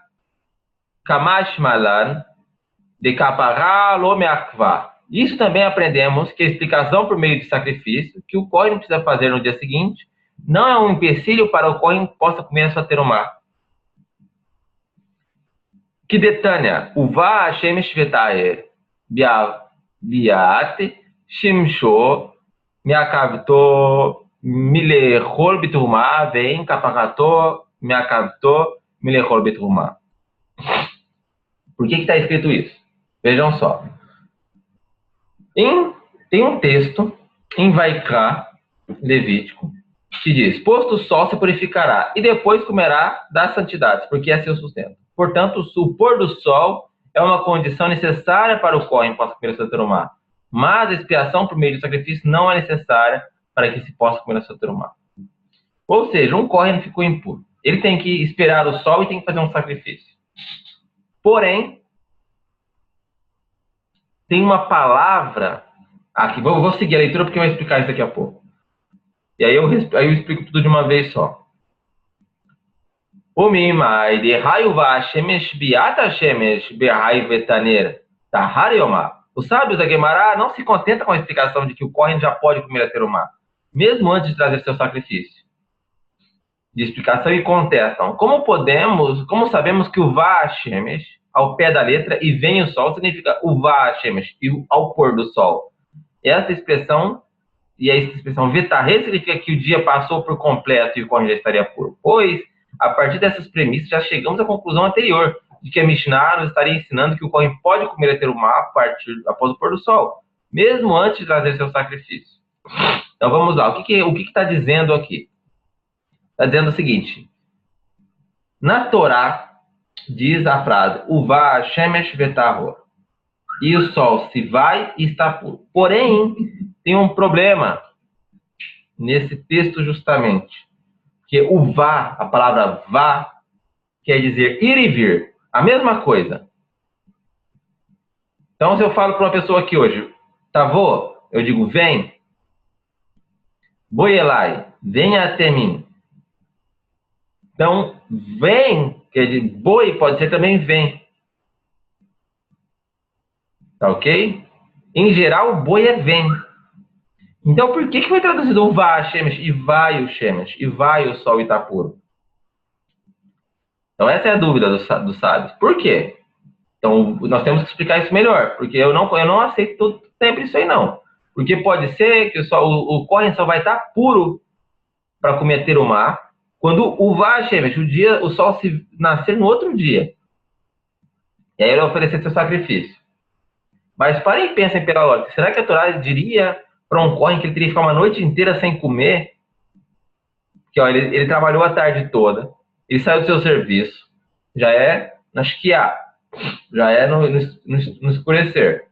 kamash malan de kapará lo meakvá. Isso também aprendemos que a explicação por meio de sacrifício, que o Kohen precisa fazer no dia seguinte, não é um empecilho para o Kohen possa comer a sua terumá. Que detânia, uva Hashem shvetaer biate shimsho meakavto milechol biturumá vem kaparato meakavto milechol biturumá. Por que está escrito isso? Vejam só. Tem um texto em Vaikra, Levítico, que diz, posto o sol se purificará, e depois comerá das santidades, porque é seu sustento. Portanto, o pôr do sol é uma condição necessária para o Kohen possa comer a sua terumá. Mas a expiação por meio do sacrifício não é necessária para que se possa comer a sua terumá. Ou seja, um Kohen ficou impuro. Ele tem que esperar o sol e tem que fazer um sacrifício. Porém, tem uma palavra aqui, vou seguir a leitura porque eu vou explicar isso daqui a pouco. E aí eu explico tudo de uma vez só. Os sábios da Guemará não se contentam com a explicação de que o Kohen já pode comer a terumá, mesmo antes de trazer seu sacrifício. De explicação e contestam. Como sabemos que o Vá Shemesh, ao pé da letra, e vem o sol, significa o Vá Shemesh, e ao pôr do sol. Essa expressão, e a expressão Vetarre, significa que o dia passou por completo e o Kohen já estaria puro. Pois, a partir dessas premissas, já chegamos à conclusão anterior, de que a Mishnah nos estaria ensinando que o Kohen pode comer a terumá após o pôr do sol, mesmo antes de trazer seu sacrifício. Então vamos lá, o que está dizendo aqui? Está dizendo o seguinte, na Torá diz a frase, Uvá Shemesh Vetarro, e o sol se vai e está puro. Porém, tem um problema nesse texto justamente, que o vá, a palavra vá, quer dizer ir e vir, a mesma coisa. Então, se eu falo para uma pessoa aqui hoje, Tavô, eu digo vem, Boielai, venha até mim. Então, vem, quer dizer, boi pode ser também vem. Tá ok? Em geral, boi é vem. Então, por que foi traduzido o vá Shemesh e vai o Shemesh, e vai o sol e está puro? Então, essa é a dúvida dos sábios. Por quê? Então, nós temos que explicar isso melhor, porque eu não aceito sempre isso aí, não. Porque pode ser que o Kohen só vai estar puro para comer terumá quando o vá Shemesh, o sol se nascer no outro dia. E aí ele vai oferecer seu sacrifício. Mas parem e pensem pela lógica. Será que a Torá diria para um Kohen que ele teria que ficar uma noite inteira sem comer? Porque ó, ele trabalhou a tarde toda, ele saiu do seu serviço, já é na Shkiá. Já é no escurecer.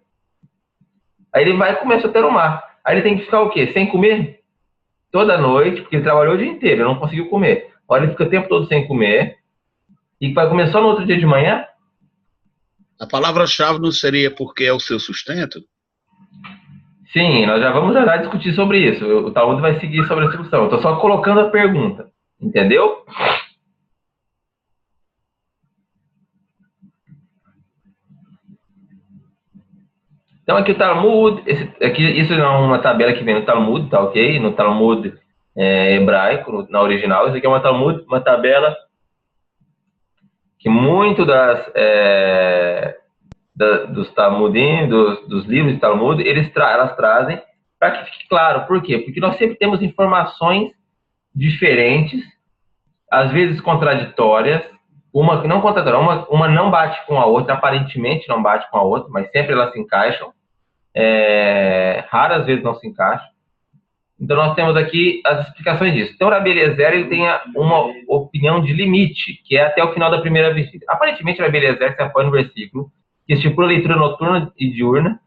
Aí ele vai começar a terumar. Aí ele tem que ficar o quê? Sem comer? Toda noite, porque ele trabalhou o dia inteiro, não conseguiu comer. Agora ele fica o tempo todo sem comer. E vai comer só no outro dia de manhã? A palavra-chave não seria porque é o seu sustento? Sim, nós já vamos já discutir sobre isso. O Talmud vai seguir sobre a discussão. Eu estou só colocando a pergunta. Entendeu? Então aqui o Talmud, isso é uma tabela que vem no Talmud, tá ok? No Talmud hebraico, na original. Isso aqui é uma tabela que muito dos Talmudim, dos livros de Talmud, elas trazem para que fique claro. Por quê? Porque nós sempre temos informações diferentes, às vezes contraditórias, uma que não contraditória, uma não bate com a outra, aparentemente não bate com a outra, mas sempre elas se encaixam. Raras vezes não se encaixam. Então nós temos aqui as explicações disso. Então o Rabi Eliezer, ele tem uma opinião de limite, que é até o final da primeira vigília. Aparentemente o Rabi Eliezer se apoia no versículo que estipula a leitura noturna e diurna,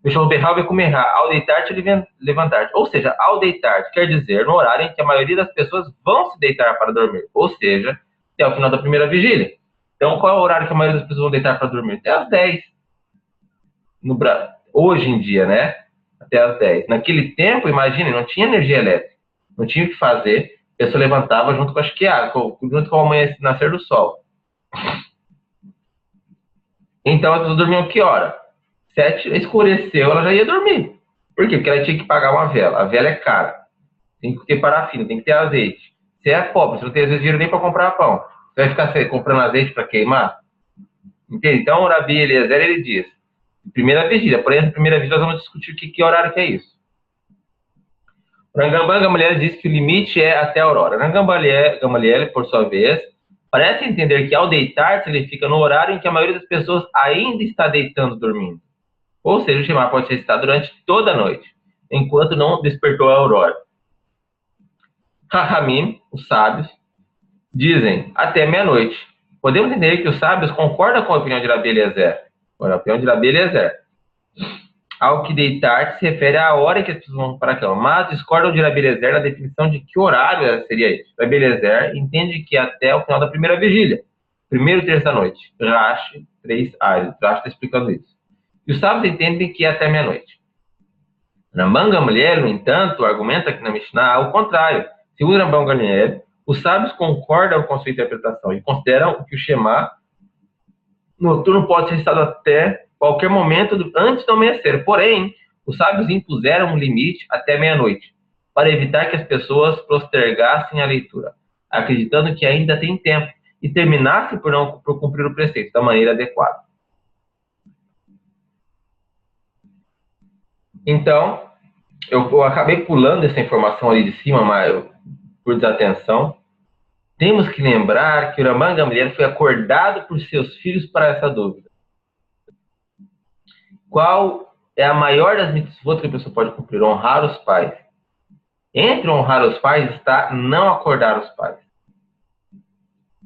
ao deitar-te e levantar-te. Ou seja, ao deitar-te quer dizer no horário em que a maioria das pessoas vão se deitar para dormir. Ou seja, até o final da primeira vigília. Então qual é o horário que a maioria das pessoas vão deitar para dormir? Até às 10. Hoje em dia, né? Até às 10. Naquele tempo, imagine, não tinha energia elétrica. Não tinha o que fazer. A pessoa levantava junto com a esquiada, junto com o nascer do sol. Então, as pessoas dormiam que hora? 7, escureceu, ela já ia dormir. Por quê? Porque ela tinha que pagar uma vela. A vela é cara. Tem que ter parafina, tem que ter azeite. Você é pobre, você não tem às vezes dinheiro nem para comprar pão. Você vai ficar comprando azeite para queimar? Entende? Então, o Rabi Eliezer, ele diz, primeira vigília. Porém, na primeira vigília nós vamos discutir que horário que é isso. O Rambam Gamaliel diz que o limite é até a aurora. Rambam Gamaliel, por sua vez, parece entender que ao deitar-se ele fica no horário em que a maioria das pessoas ainda está deitando, dormindo. Ou seja, o Shema pode ser citado durante toda a noite, enquanto não despertou a aurora. Rahamim, os sábios, dizem até meia-noite. Podemos entender que os sábios concordam com a opinião de Rabi Eliezer. A opinião de Rabi Eliezer. Ao que deitar se refere à hora em que as pessoas vão para a cama, mas discordam de Rabi Eliezer na definição de que horário seria isso. Rabi Eliezer entende que até o final da primeira vigília, primeiro terço da noite. Rashi, 3 áreas. Rashi está explicando isso. E os sábios entendem que é até meia-noite. Rambam Gamaliel, no entanto, argumenta aqui na Mishnah ao contrário. Segundo Rambam Gamaliel, os sábios concordam com sua interpretação e consideram que o Shema noturno pode ser recitado até qualquer momento antes do amanhecer. Porém, os sábios impuseram um limite até meia-noite, para evitar que as pessoas postergassem a leitura, acreditando que ainda tem tempo, e terminassem por cumprir o preceito da maneira adequada. Então, eu acabei pulando essa informação ali de cima, mas por desatenção. Temos que lembrar que o Rambam Gamaliel foi acordado por seus filhos para essa dúvida. Qual é a maior das mitzvot que a pessoa pode cumprir? Honrar os pais. Entre honrar os pais está não acordar os pais.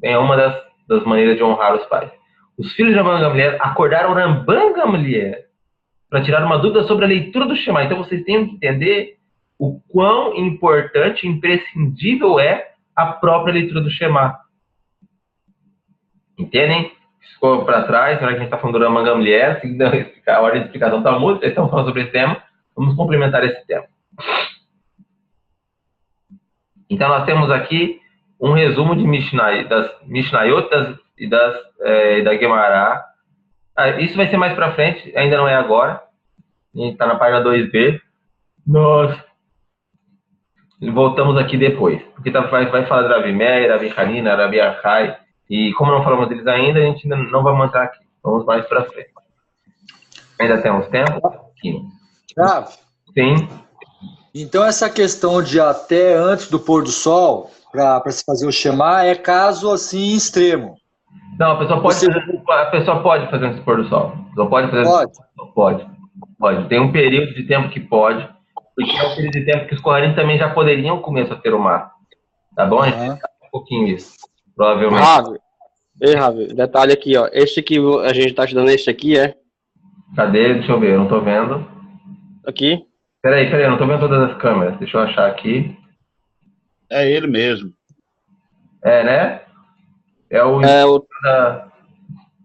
É uma das maneiras de honrar os pais. Os filhos de Rambam Gamaliel acordaram o Rambam Gamaliel para tirar uma dúvida sobre a leitura do Shema. Então vocês têm que entender o quão importante e imprescindível é a própria leitura do Shema. Entendem? Ficou para trás, na hora que a gente está falando do Rambam Gamaliel, seguindo a ordem de explicação do Talmud, vocês estão falando sobre esse tema, vamos complementar esse tema. Então nós temos aqui um resumo de das Mishnayot e da Gemara. Isso vai ser mais para frente, ainda não é agora. A gente está na página 2b. Nós voltamos aqui depois, porque vai falar de Rabi Meir, Rabi Hanina, Rabi Achai, e como não falamos deles ainda, a gente ainda não vai montar aqui. Vamos mais para frente. Ainda temos tempo? Rav? Sim. Então essa questão de até antes do pôr do sol, para se fazer o Shema, é caso assim extremo. Não, a pessoa pode fazer antes do pôr do sol. Pode. Tem um período de tempo que pode, porque é um período de tempo que os Kohanim também já poderiam começar a ter o mar. Tá bom? A gente vai um pouquinho isso, provavelmente. Ei, Ravi, detalhe aqui, ó. Este que a gente tá estudando, este aqui é. Cadê? Deixa eu ver, eu não tô vendo. Aqui. Peraí, eu não tô vendo todas as câmeras. Deixa eu achar aqui. É ele mesmo. É, né? É o da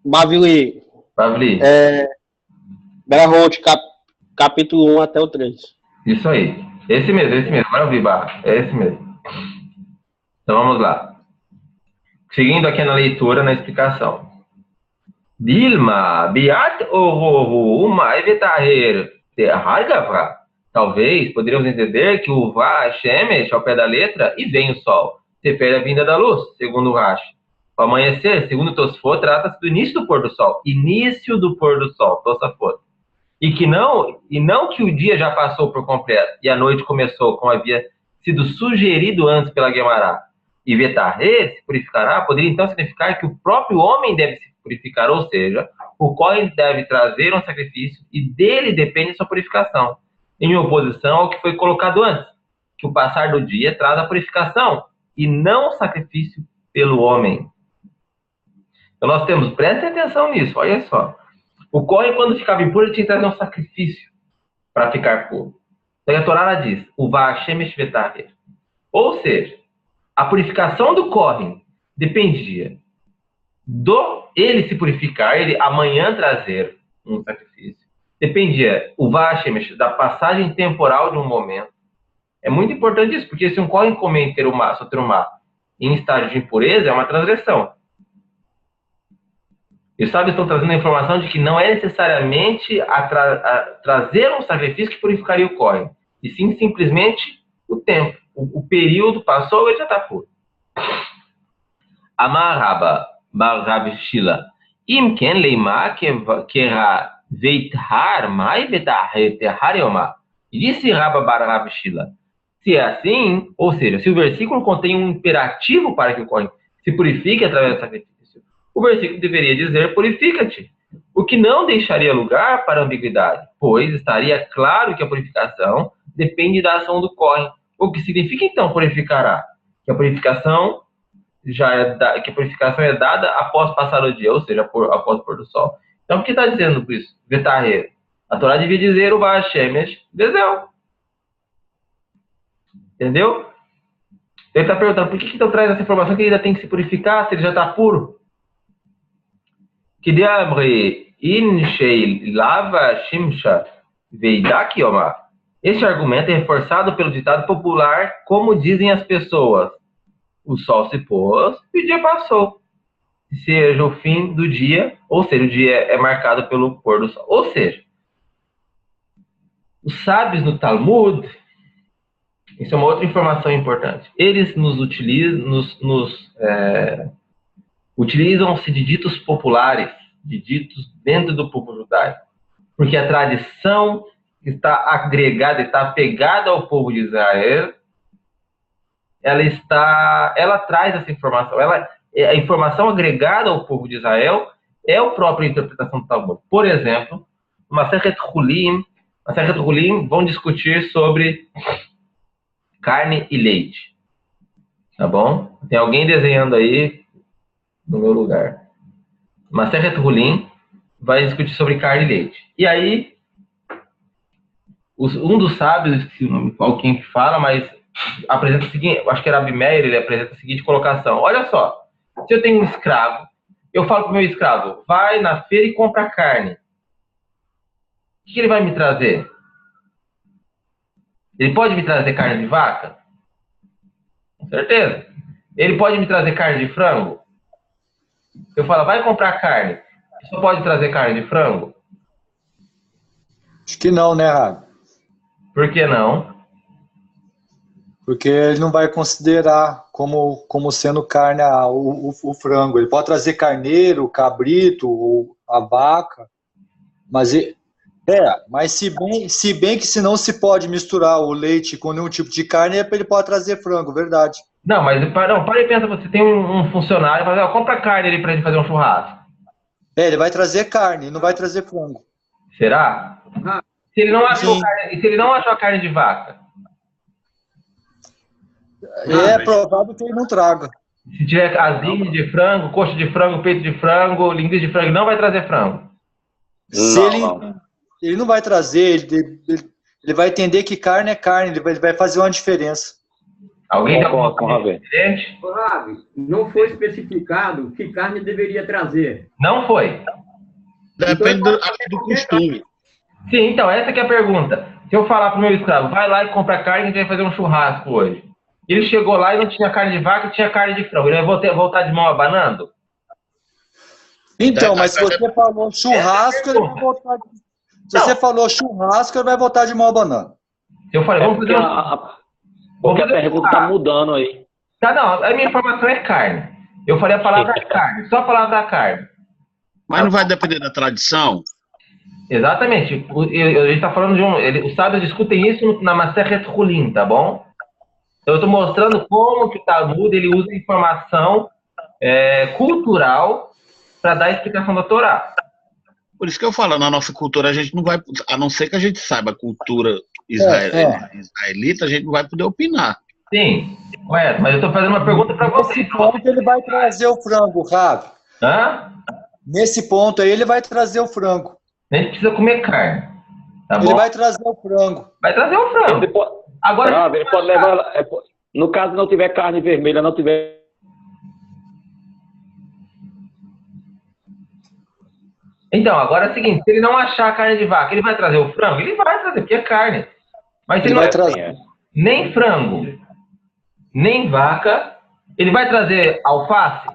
Bavili. Pavli. Berahot, capítulo 1 até o 3. Isso aí. Esse mesmo. Agora eu vi, Barra. É esse mesmo. Então vamos lá. Seguindo aqui na leitura, na explicação. Dilma, biat ohohu, umai vetaher, terhargavra. Talvez poderíamos entender que o vá shemesh ao pé da letra e vem o sol. Refere a vinda da luz, segundo o Rashi. O amanhecer, segundo o Tosfot, trata-se do início do pôr do sol. Início do pôr do sol, Tosfot. E não que o dia já passou por completo e a noite começou, como havia sido sugerido antes pela Guemará. E vetarre, se purificará, poderia então significar que o próprio homem deve se purificar, ou seja, o Kohen deve trazer um sacrifício e dele depende sua purificação, em oposição ao que foi colocado antes, que o passar do dia traz a purificação e não o sacrifício pelo homem. Então nós temos, prestem atenção nisso, olha só. O Kohen, quando ficava impuro, ele tinha que trazer um sacrifício para ficar puro. Então a Torá diz, o Va'ashem Shvetareh. Ou seja, a purificação do Kohen dependia do ele se purificar, ele amanhã trazer um sacrifício. Dependia o Va'ashem da passagem temporal de um momento. É muito importante isso, porque se um Kohen comer Soterumá em estágio de impureza, é uma transgressão. E os sábios estão trazendo a informação de que não é necessariamente trazer um sacrifício que purificaria o Kohen, e sim simplesmente o tempo. O período passou, ele já está puro. Amar Rabba, Bar Rabi Shila, Im ken leima kera veithar mai betahar yomá. Disse Rabba Bar Rabi Shila. Se é assim, ou seja, se o versículo contém um imperativo para que o Kohen se purifique através do sacrifício, o versículo deveria dizer purifica-te, o que não deixaria lugar para ambiguidade, pois estaria claro que a purificação depende da ação do Kohen. O que significa então purificará? Que a purificação é dada após passar o dia, ou seja, após o pôr do sol. Então, o que está dizendo com isso? Vetarre. A Torá devia dizer o Va'ashemesh Bezel. Entendeu? Ele está perguntando por que então traz essa informação que ele ainda tem que se purificar se ele já está puro? Que de Amri in shei lava shimsha veidak yomah. Este argumento é reforçado pelo ditado popular, como dizem as pessoas. O sol se pôs e o dia passou. Seja o fim do dia, ou seja, o dia é marcado pelo pôr do sol. Ou seja, os sábios no Talmud, isso é uma outra informação importante, eles utilizam-se de ditos populares, de ditos dentro do povo judaico, porque a tradição está agregada, está apegada ao povo de Israel, ela traz essa informação, a informação agregada ao povo de Israel é a própria interpretação do Talmud. Por exemplo, Masechet Hulim vão discutir sobre carne e leite, tá bom? Tem alguém desenhando aí no meu lugar. Masechet Hulim vai discutir sobre carne e leite. E aí, um dos sábios, esqueci o nome, alguém que fala, mas apresenta o seguinte, acho que era Rabi Meir, ele apresenta a seguinte colocação. Olha só, se eu tenho um escravo, eu falo para o meu escravo, vai na feira e compra carne. O que ele vai me trazer? Ele pode me trazer carne de vaca? Com certeza. Ele pode me trazer carne de frango? Eu falo, vai comprar carne. Só pode trazer carne de frango? Acho que não, né, Rabi? Por que não? Porque ele não vai considerar como sendo carne o frango. Ele pode trazer carneiro, cabrito, ou a vaca, mas se bem que se não se pode misturar o leite com nenhum tipo de carne, ele pode trazer frango, verdade. Não, mas para e pensa, você tem um funcionário, fala, compra carne ali para ele fazer um churrasco. Ele vai trazer carne, não vai trazer frango. Será? Se ele não achou carne, se ele não achou a carne de vaca? É provável que ele não traga. Se tiver asinha de frango, coxa de frango, peito de frango, linguiça de frango, não vai trazer frango. Ele não vai trazer, ele vai entender que carne é carne, ele vai fazer uma diferença. Alguém tem alguma Concordo com o coisa Ravi. diferente? Ô, Ravi, não foi especificado que carne deveria trazer. Não foi. Depende do costume. Sim, então, essa que é a pergunta. Se eu falar pro meu escravo, vai lá e compra carne, a gente vai fazer um churrasco hoje. Ele chegou lá e não tinha carne de vaca, tinha carne de frango. Ele vai voltar de mão abanando? Então, mas se você falou churrasco, ele vai voltar de... Se você falou churrasco, ele vai voltar de mão abanando. Se eu falei, vamos fazer porque a pergunta está mudando aí. Tá, não, a minha informação é carne. Eu falei a palavra carne, só a palavra carne. Mas não vai depender da tradição? Exatamente. A gente está falando de os sábios discutem isso na Masechet Hulin, tá bom? Então eu estou mostrando como que o Talmud ele usa informação cultural para dar a explicação da Torá. Por isso que eu falo, na nossa cultura a gente não vai, a não ser que a gente saiba a cultura israelita, a gente não vai poder opinar. Sim, correto. Mas eu estou fazendo uma pergunta para você. Nesse ponto ele vai trazer o frango, Ravi. Hã? Nesse ponto aí ele vai trazer o frango. A gente precisa comer carne. Tá bom? Ele vai trazer o frango. Vai trazer o frango. Agora, Ele pode levar, no caso não tiver carne vermelha, não tiver... então, agora é o seguinte, se ele não achar carne de vaca, ele vai trazer o frango? Ele vai trazer, porque é carne. Mas se ele não vai trazer nem frango, nem vaca, ele vai trazer alface?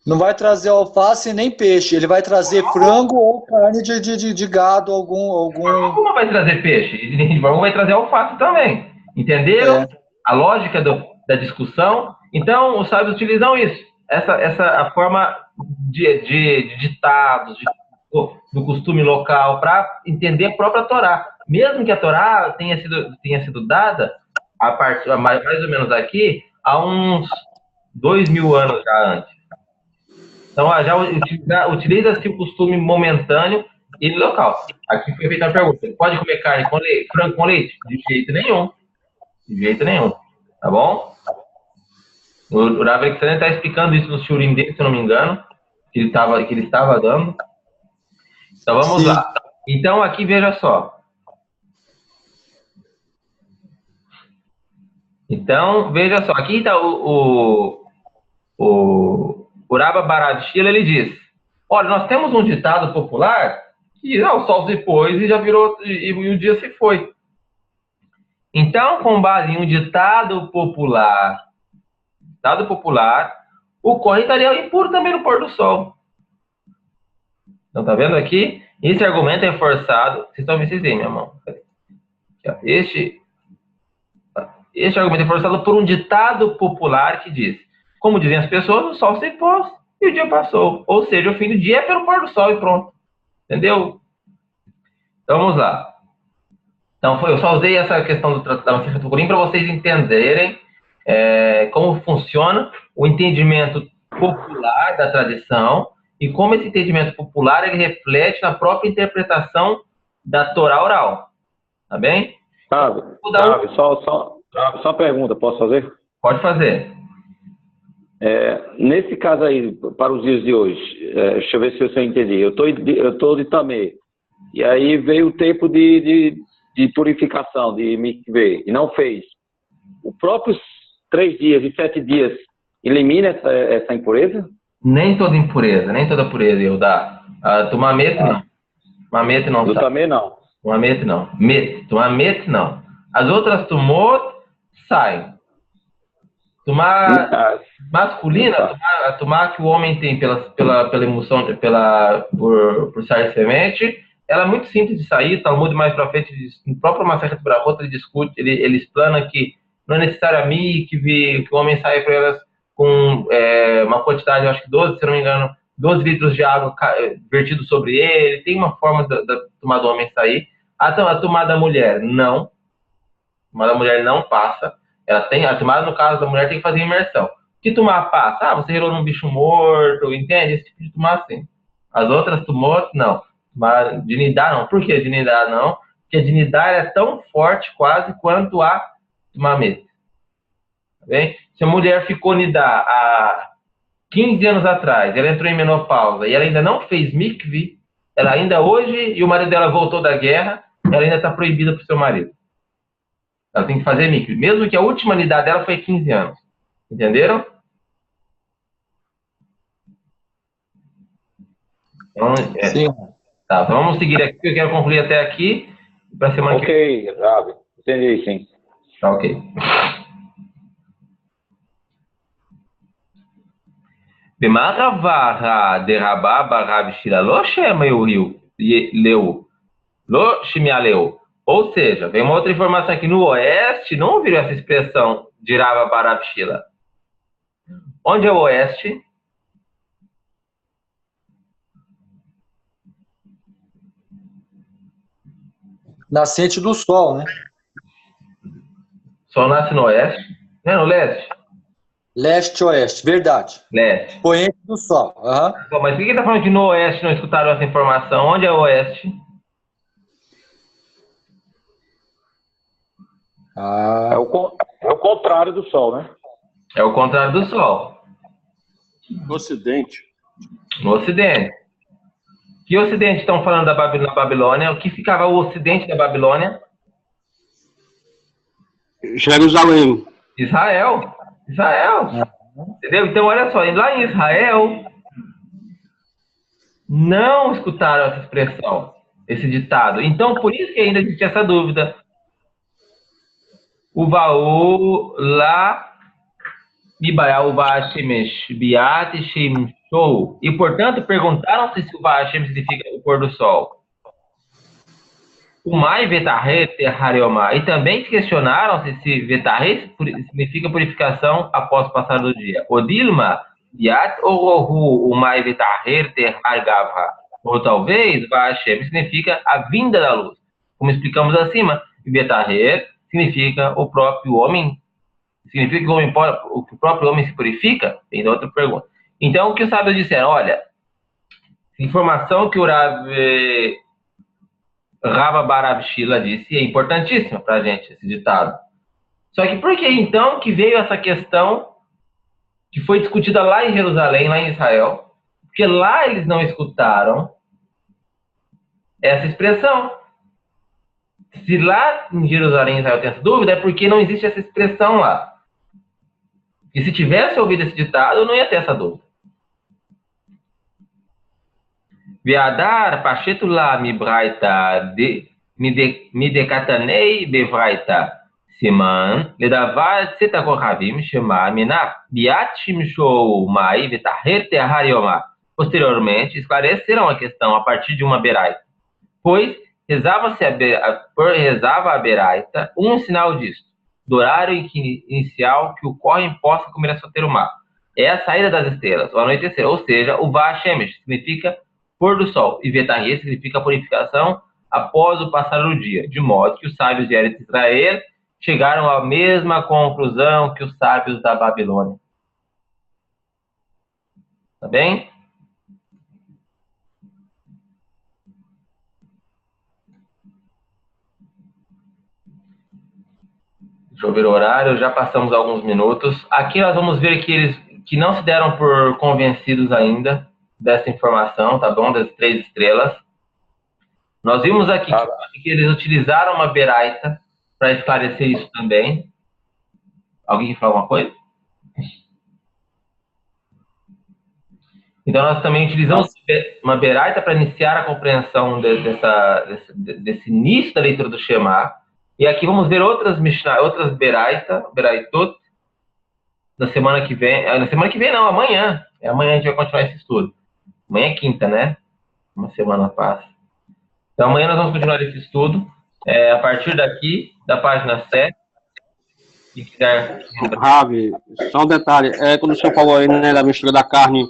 Não vai trazer alface nem peixe. Ele vai trazer frango ou carne de gado, algum... Como vai trazer peixe? Ele vai trazer alface também. Entenderam a lógica da discussão? Então, os sábios utilizam isso. Essa forma de ditados, do costume local, para entender a própria Torá. Mesmo que a Torá tenha sido dada, a partir, mais ou menos aqui, há uns 2000 anos já antes. Então, já utiliza-se o costume momentâneo e local. Aqui foi feita a pergunta: pode comer carne com leite, frango com leite? De jeito nenhum. De jeito nenhum. Tá bom? O Rav Alexander está explicando isso no shurim dele, se eu não me engano, que ele estava dando. Então, vamos lá. Então, aqui, veja só. Então, veja só. Aqui está o Rabba Barad Shila, ele diz: olha, nós temos um ditado popular que o sol se pôs e já virou, e o dia se foi. Então, com base em um ditado popular, o corre estaria impuro também no pôr do sol. Então, tá vendo aqui? Esse argumento é forçado. Vocês estão vendo aí, minha mão? Este argumento é forçado por um ditado popular que diz: como dizem as pessoas, o sol se pôs e o dia passou. Ou seja, o fim do dia é pelo pôr do sol e pronto. Entendeu? Então, vamos lá. Então, eu só usei essa questão da Masechet Hulin para vocês entenderem como funciona o entendimento popular da tradição e como esse entendimento popular ele reflete na própria interpretação da Torá oral. Tá bem? Só uma pergunta, posso fazer? Pode fazer. Nesse caso aí, para os dias de hoje, deixa eu ver se eu entendi. Eu estou de Tamê, e aí veio o tempo de purificação, de mikveh, e não fez. O próprio 3 dias e 7 dias elimina essa impureza? Nem toda impureza, nem toda pureza, Eudá. Tumamete não. Tumamete não. Do Tamê não. Tumamete não. Tumamete não. As outras tumot saem. Tumar masculina, a tumar que o homem tem pela emoção, por sair semente, ela é muito simples de sair. Talmud mais pra frente, no próprio Masechet Berachot, ele discute, ele explana que não é necessariamente que o homem saia para elas com uma quantidade, eu acho que 12, se não me engano, 12 litros de água vertido sobre ele. Tem uma forma da tomada do homem sair. A tomada da mulher, não. A tomada da mulher não passa. A tomada, no caso da mulher, tem que fazer imersão. Que tomar passa? Você relou num bicho morto, entende? Esse tipo de tomar, sim. As outras tumores, não. Mas de nidar, não. Por que de nidar, não? Porque de nidar é tão forte quase quanto a tumamete. Tá bem? Se a mulher ficou nidá há 15 anos atrás, ela entrou em menopausa e ela ainda não fez mikve, ela ainda hoje, e o marido dela voltou da guerra, ela ainda está proibida para o seu marido. Ela tem que fazer mikve, mesmo que a última nidá dela foi 15 anos. Entenderam? Então, Sim. tá, então vamos seguir aqui, eu quero concluir até aqui, para semana que vem. Ok, Rabi, entendi, sim. Tá, ok. B'marava derrababa Rav Shila lo shema leu, lo shemialeu. Ou seja, vem uma outra informação aqui no oeste, não ouviram essa expressão de Rav Rav Shila. Onde é o oeste? Nascente do sol, né? O sol nasce no oeste, não é no leste? Leste-oeste, verdade. Leste. Poente do sol. Uhum. Bom, mas por que ele está falando que no oeste não escutaram essa informação? Onde é o oeste? É o contrário do sol, né? É o contrário do sol. No Ocidente. No ocidente. Que ocidente estão falando na Babilônia? O que ficava o ocidente da Babilônia? Jerusalém. Israel. Entendeu? Então, olha só, lá em Israel, não escutaram essa expressão, esse ditado. Então, por isso que ainda existe essa dúvida. O Vaú lá, Mibael Vashemesh, Biat Shem Show. E, portanto, perguntaram-se se o Vashem significa o pôr do sol. O Mai Vetahet Hariomá. E também questionaram-se se Vetahet significa purificação após o passar do dia. O Dilma, Yat ou o Mai Vetahet Hargavha. Ou talvez Vashem significa a vinda da luz. Como explicamos acima, Vetahet significa o próprio homem. Significa que o próprio homem se purifica? Tem outra pergunta. Então, o que os sábios disseram? Olha, informação que o Rava Barav Shila disse é importantíssima para a gente, esse ditado. Só que por que então que veio essa questão que foi discutida lá em Jerusalém, lá em Israel? Porque lá eles não escutaram essa expressão. Se lá em Jerusalém, em Israel, tem essa dúvida, é porque não existe essa expressão lá. E se tivesse ouvido esse ditado, não ia ter essa dúvida. Viadar Pachetula Mibraita Midekatanei Bevraita Siman Ledavar Setakoravim Shema Mina Biatim Show Mai Vetaher Teharioma. Posteriormente, esclareceram a questão a partir de uma beraita, pois rezava a beraita um sinal disto, do horário inicial que o Kohen possa comer a sua terumá. É a saída das estrelas, o anoitecer, ou seja, o Vashemesh significa pôr do sol, e Vetahê significa purificação após o passar do dia, de modo que os sábios de Eretz Israel chegaram à mesma conclusão que os sábios da Babilônia. Tá bem? Deixa eu ver o horário, já passamos alguns minutos. Aqui nós vamos ver que eles que não se deram por convencidos ainda dessa informação, tá bom? Das 3 estrelas. Nós vimos aqui que eles utilizaram uma beraita para esclarecer isso também. Alguém quer falar alguma coisa? Então nós também utilizamos uma beraita para iniciar a compreensão desse início da leitura do Shema. E aqui vamos ver outras beraitot, na semana que vem. Na semana que vem não, amanhã. Amanhã a gente vai continuar esse estudo. Amanhã é quinta, né? Uma semana passa. Então amanhã nós vamos continuar esse estudo. A partir daqui, da página 7. Se quiser... Ravi, só um detalhe. Quando o senhor falou aí, né, da mistura da carne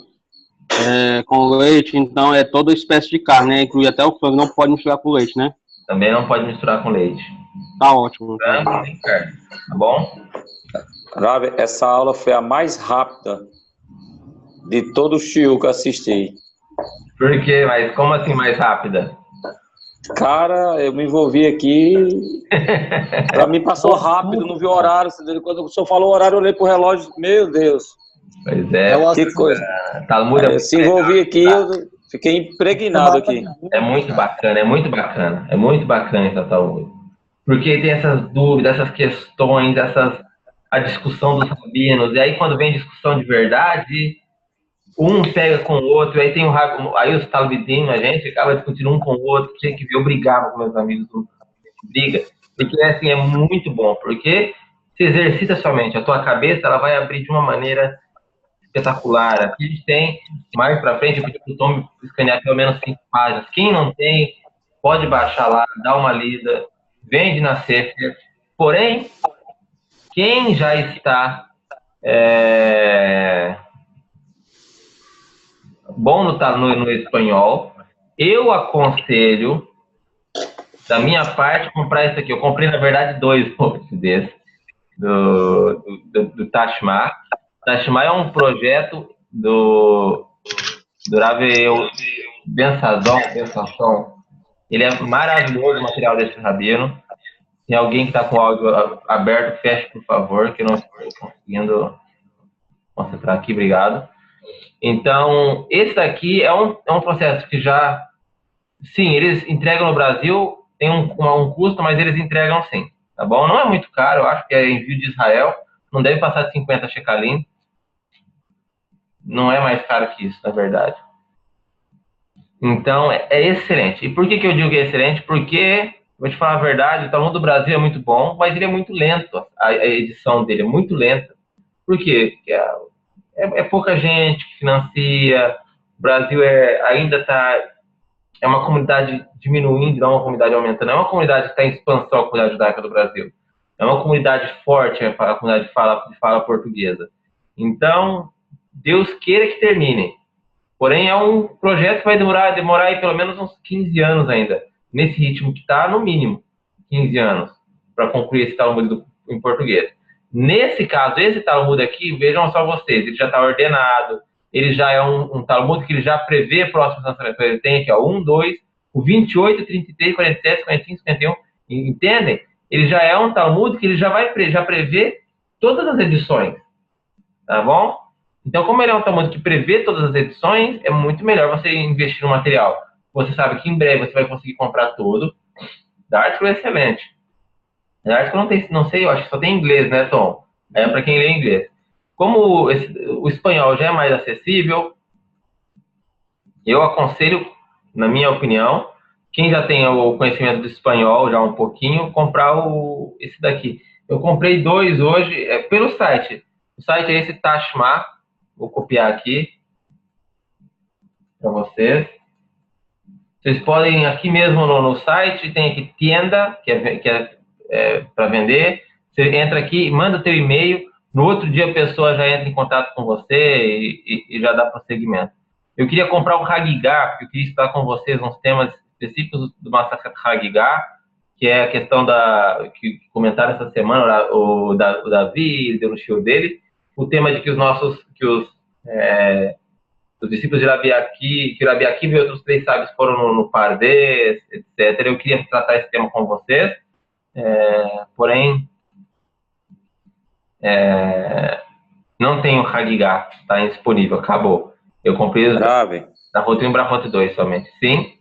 com leite, então é toda espécie de carne, né? Inclui até o frango, não pode misturar com leite, né? Também não pode misturar com leite. Tá ótimo. Frango tem carne, tá bom? Ravi, essa aula foi a mais rápida de todo o shiur que eu assisti. Por quê? Mas como assim mais rápida? Cara, eu me envolvi aqui. Pra mim passou rápido, não vi o horário. Quando o senhor falou o horário, eu olhei pro relógio. Meu Deus. Pois é. Que coisa. Talmud Eu se envolvi aqui, eu fiquei impregnado aqui. É muito bacana, é muito bacana. É muito bacana esse Talmud. Porque tem essas dúvidas, essas questões, a discussão dos rabinos. E aí, quando vem discussão de verdade, um pega com o outro. Aí tem aí os talmidim, a gente acaba discutindo um com o outro. Tinha que ver, eu brigava com meus amigos, briga. Porque assim, é muito bom. Porque se exercita somente a tua cabeça, ela vai abrir de uma maneira espetacular. Aqui a gente tem, mais pra frente, eu pedi pro Tom escanear pelo menos 5 páginas. Quem não tem, pode baixar lá, dá uma lida, vende na Sefer. Porém, quem já está bom no espanhol, eu aconselho, da minha parte, comprar esse aqui. Eu comprei, na verdade, 2 desses, do Tashma. Tashma é um projeto do Rav Ben-Sasson. Ele é maravilhoso, o material desse rabino. Tem alguém que está com o áudio aberto, feche, por favor, que eu não estou conseguindo concentrar aqui, obrigado. Então, esse daqui é um processo que já... Sim, eles entregam no Brasil, tem um custo, mas eles entregam sim, tá bom? Não é muito caro, eu acho que é envio de Israel, não deve passar de 50 shekalim. Não é mais caro que isso, na verdade. Então, é excelente. E por que eu digo que é excelente? Porque, vou te falar a verdade, o Talmud do Brasil é muito bom, mas ele é muito lento. A edição dele é muito lenta. Por quê? Porque é pouca gente que financia. O Brasil ainda está... É uma comunidade diminuindo, não é uma comunidade aumentando. É uma comunidade que está em expansão, a comunidade judaica do Brasil. É uma comunidade forte, a comunidade de fala portuguesa. Então, Deus queira que termine. Porém, é um projeto que vai demorar aí pelo menos uns 15 anos ainda. Nesse ritmo que está, no mínimo, 15 anos, para concluir esse Talmud em português. Nesse caso, esse Talmud aqui, vejam só vocês, ele já está ordenado, ele já é um Talmud que ele já prevê próximos lançamentos. Ele tem aqui, ó, 1, 2, o 28, 33, 47, 45, 51, entendem? Ele já é um Talmud que ele já prevê todas as edições, tá bom? Então, como ele é um Talmud que prevê todas as edições, é muito melhor você investir no material. Você sabe que em breve você vai conseguir comprar tudo. Da Article é excelente. Da Article não sei, eu acho que só tem inglês, né, Tom? É para quem lê inglês. Como o espanhol já é mais acessível, eu aconselho, na minha opinião, quem já tem o conhecimento do espanhol já um pouquinho, comprar esse daqui. Eu comprei 2 hoje, pelo site. O site é esse Tashma. Vou copiar aqui para vocês. Vocês podem, aqui mesmo no site, tem aqui tienda, que é para vender. Você entra aqui, manda o teu e-mail. No outro dia a pessoa já entra em contato com você e já dá prosseguimento. Eu queria comprar o Hagigah, porque eu queria estudar com vocês uns temas específicos do Masachet Hagigah, que é a questão que comentaram essa semana, o Davi deu no show dele, o tema de que os discípulos de Rabi Akiva e outros 3 sábios foram no Pardes, etc. Eu queria tratar esse tema com vocês, porém, não tem o Hagigah, está indisponível, acabou. Eu comprei da Rota 1 para a Rota 2 somente. Sim?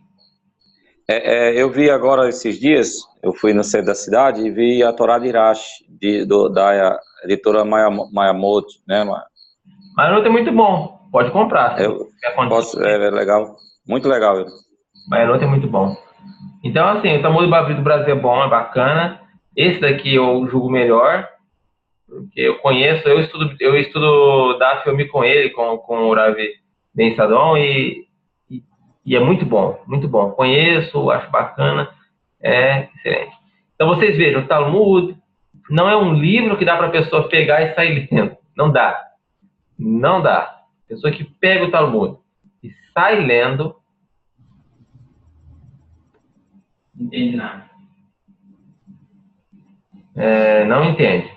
Eu vi agora esses dias, eu fui no centro da cidade e vi a Torá de Irash, da editora Mayamot, né? Mayamot é muito bom, pode comprar. É legal, muito legal. Mayamot é muito bom. Então, assim, o Talmud do Brasil é bom, é bacana. Esse daqui eu julgo melhor, porque eu conheço, eu estudo Daf Yomi com ele, com o Rav Ben-Sasson, e é muito bom, muito bom. Conheço, acho bacana, é excelente. Então, vocês vejam, o Talmud não é um livro que dá para a pessoa pegar e sair lendo. Não dá. Não dá. A pessoa que pega o Talmud e sai lendo, não entende nada. Não entende.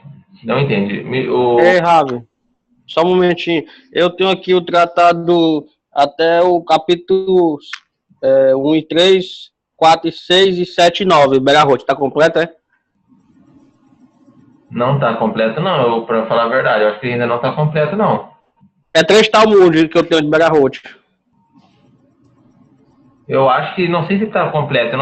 Não entende. Ei, Ravi, só um momentinho. Eu tenho aqui o tratado até o capítulo 1 e 3, 4 e 6 e 7 e 9. Berarrote, tá completo, é? Não tá completo, não. Pra falar a verdade, eu acho que ainda não tá completo, não. É 3 Talmud que eu tenho de Berarrote. Eu acho que, não sei se tá completo.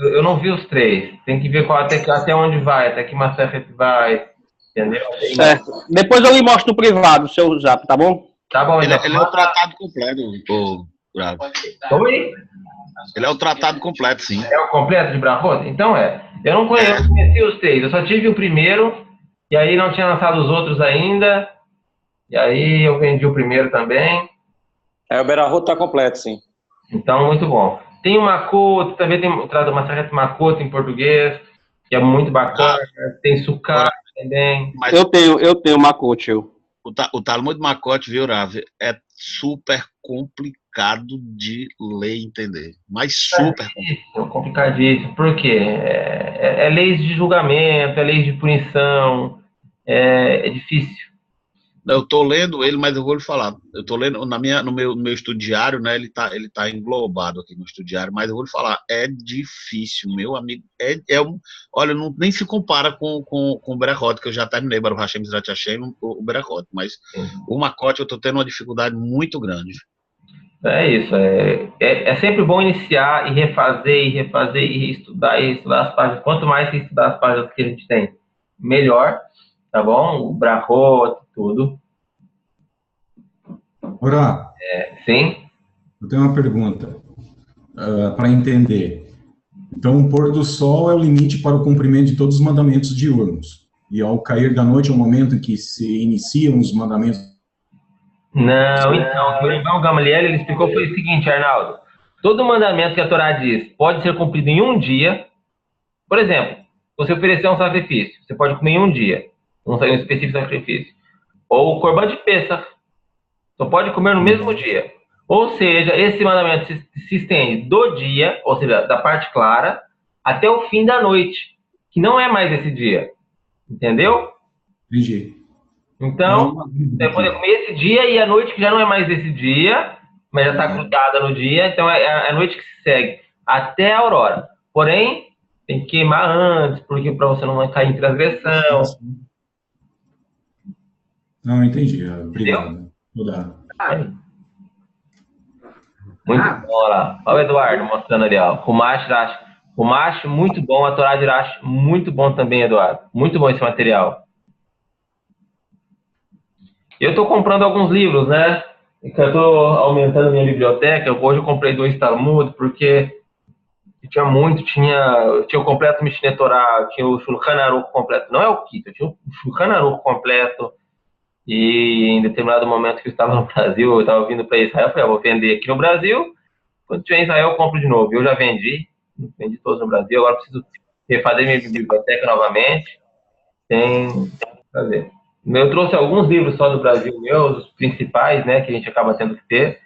Eu não vi os 3. Tem que ver até onde vai, até que Maseret vai. Entendeu? Certo. Depois eu lhe mostro no privado, o seu zap, tá bom? Tá bom, Ele, então. ele é o tratado completo, Bravo. Oi? Ele é o tratado completo, sim. É o completo de Brahot? Então eu não conheci os 3, eu só tive o primeiro, e aí não tinha lançado os outros ainda, e aí eu vendi o primeiro também. O Berahot tá completo, sim. Então, muito bom. Tem o Makot, também tem o Trado Maseret Makot em português, que é muito bacana. Tem Sukkah também. Mas Eu tenho Macote, eu. o Talmud Makot, viu, Rav, é super complicado de ler e entender. Mas super complicado. É complicadíssimo. Por quê? É leis de julgamento, é leis de punição, é difícil. Eu tô lendo ele, mas eu vou lhe falar. Eu tô lendo no meu estudo diário, né? Ele tá englobado aqui no estudo diário, mas eu vou lhe falar, é difícil, meu amigo. Olha, nem se compara com o Berachot, que eu já terminei, Baruch Hashem, Zrat Hashem, o Berachot, mas o Makot eu tô tendo uma dificuldade muito grande. É isso. É sempre bom iniciar e refazer e estudar as páginas. Quanto mais você estudar as páginas que a gente tem, melhor, tá bom? O Brachot, tudo. Ora, Sim. eu tenho uma pergunta para entender. Então, o pôr do sol é o limite para o cumprimento de todos os mandamentos diurnos. E ao cair da noite é o momento em que se iniciam os mandamentos. Não, então, o irmão Gamaliel, ele explicou foi o seguinte, Arnaldo. Todo mandamento que a Torá diz pode ser cumprido em um dia. Por exemplo, você oferecer um sacrifício, você pode comer em um dia, um específico sacrifício. Ou o Corban de Pêssach, só pode comer no mesmo dia. Ou seja, esse mandamento se estende do dia, ou seja, da parte clara, até o fim da noite, que não é mais esse dia. Entendeu? Entendi. Então, você vai poder comer esse dia e a noite que já não é mais esse dia, mas já está grudada no dia, então é a noite que se segue até a aurora. Porém, tem que queimar antes, porque para você não cair em transgressão. Não, entendi. Obrigado. Muito bom lá. Olha o Eduardo mostrando ali, ó. Rumash, Rashi. Rumash, muito bom. A Torá de Rashi, muito bom também, Eduardo. Muito bom esse material. Eu estou comprando alguns livros, né? Eu estou aumentando minha biblioteca. Hoje eu comprei 2 Talmud, porque tinha muito. Tinha o completo Mishneh Torah, tinha o Shulchan Aruch completo. Não é o Kito, tinha o Shulchan Aruch completo. E em determinado momento que eu estava no Brasil, eu estava vindo para Israel, eu falei, vou vender aqui no Brasil. Quando estiver em Israel, eu compro de novo. Eu já vendi todos no Brasil. Agora preciso refazer minha biblioteca novamente. Tem que fazer. Eu trouxe alguns livros só do Brasil meus, os principais, né, que a gente acaba tendo que ter.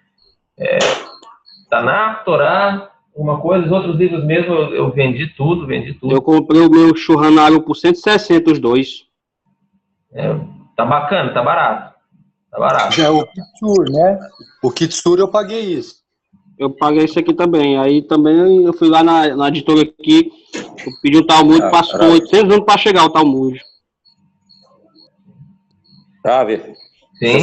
Tanakh, Torá, uma coisa, os outros livros mesmo eu vendi tudo. Eu comprei o meu Shulchan Aruch por 160 os 2. Tá bacana, tá barato. Já é o Kitsur, né? O Kitsur eu paguei isso. Eu paguei isso aqui também. Aí também eu fui lá na editora aqui, eu pedi o Talmud, passou 800 anos para chegar o Talmud. Sabe? Sim.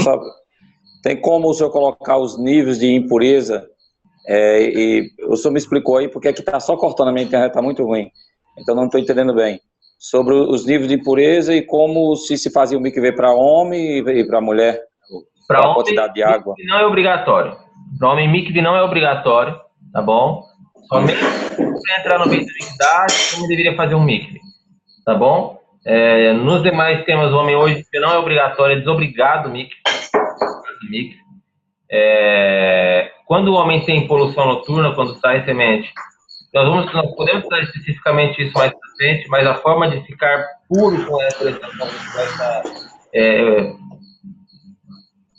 Tem como o senhor colocar os níveis de impureza? E o senhor me explicou aí, porque aqui está só cortando, a minha internet está muito ruim. Então não estou entendendo bem. Sobre os níveis de impureza e como se fazia o mikveh para homem e para mulher. Para a quantidade de água. Não é obrigatório. Para homem, mikveh não é obrigatório, tá bom? Somente se você entrar no meio da mikdash, como deveria fazer um mikveh, tá bom? Nos demais temas, o homem hoje não é obrigatório, é desobrigado o mikveh. Quando o homem tem poluição noturna, quando sai semente, nós podemos falar especificamente isso mais pra frente, mas a forma de ficar puro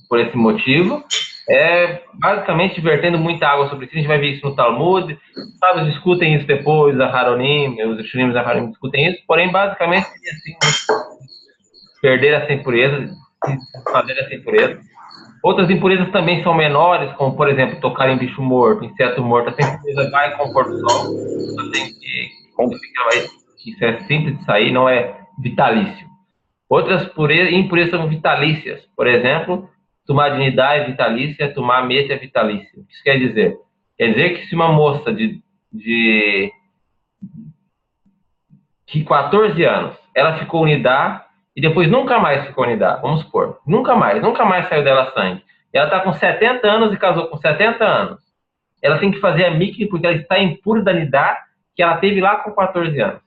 por esse motivo é basicamente vertendo muita água sobre isso. A gente vai ver isso no Talmud, sabe, discutem isso depois, a Haronim, os Rishonim da Haronim discutem isso, porém basicamente assim, perder essa impureza, fazer essa impureza. Outras impurezas também são menores, como, por exemplo, tocar em bicho morto, inseto morto. Essa impureza vai com o pôr do sol. Isso é simples de sair, não é vitalício. Outras impurezas são vitalícias. Por exemplo, tomar dignidade é vitalícia, tomar meta é vitalícia. O que isso quer dizer? Quer dizer que se uma moça de 14 anos, ela ficou unidade e depois nunca mais ficou unidade, vamos supor, nunca mais saiu dela sangue. Ela está com 70 anos e casou com 70 anos. Ela tem que fazer a mikve porque ela está impura da nidá que ela teve lá com 14 anos.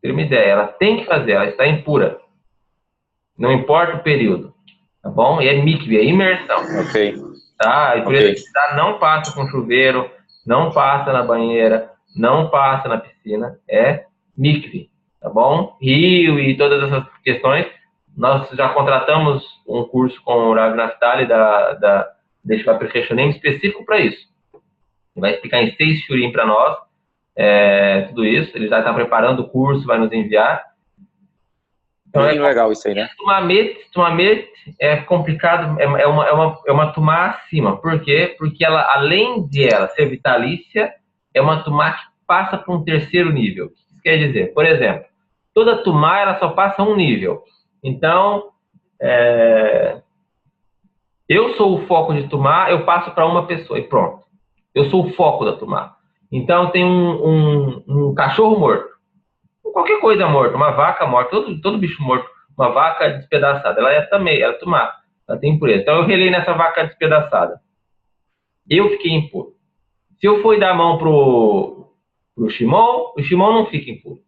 Ter uma ideia, ela tem que fazer, ela está impura. Não importa o período, tá bom? E é mikve, é imersão. Ok. Tá? E por isso não passa com chuveiro, não passa na banheira, não passa na piscina, é mikve, tá bom? Rio e todas essas questões, nós já contratamos um curso com o Rav Naftali da Yeshiva Pirkei Shonim específico para isso. Ele vai explicar em 6 shurim para nós, tudo isso, ele já está preparando o curso, vai nos enviar. Então, bem legal isso aí, né? Tumamete é complicado, é uma tumá acima. Por quê? Porque ela, além de ela ser vitalícia, é uma tumá que passa para um terceiro nível. O que isso quer dizer? Por exemplo, toda tumá ela só passa um nível. Então, eu sou o foco de tumá, eu passo para uma pessoa e pronto. Eu sou o foco da tumá. Então, tem um cachorro morto. Qualquer coisa morta, uma vaca morta, todo bicho morto, uma vaca despedaçada, ela é tumá, ela tem impureza. Então eu relei nessa vaca despedaçada. Eu fiquei impuro. Se eu for dar a mão pro Shimon, o Shimon não fica impuro.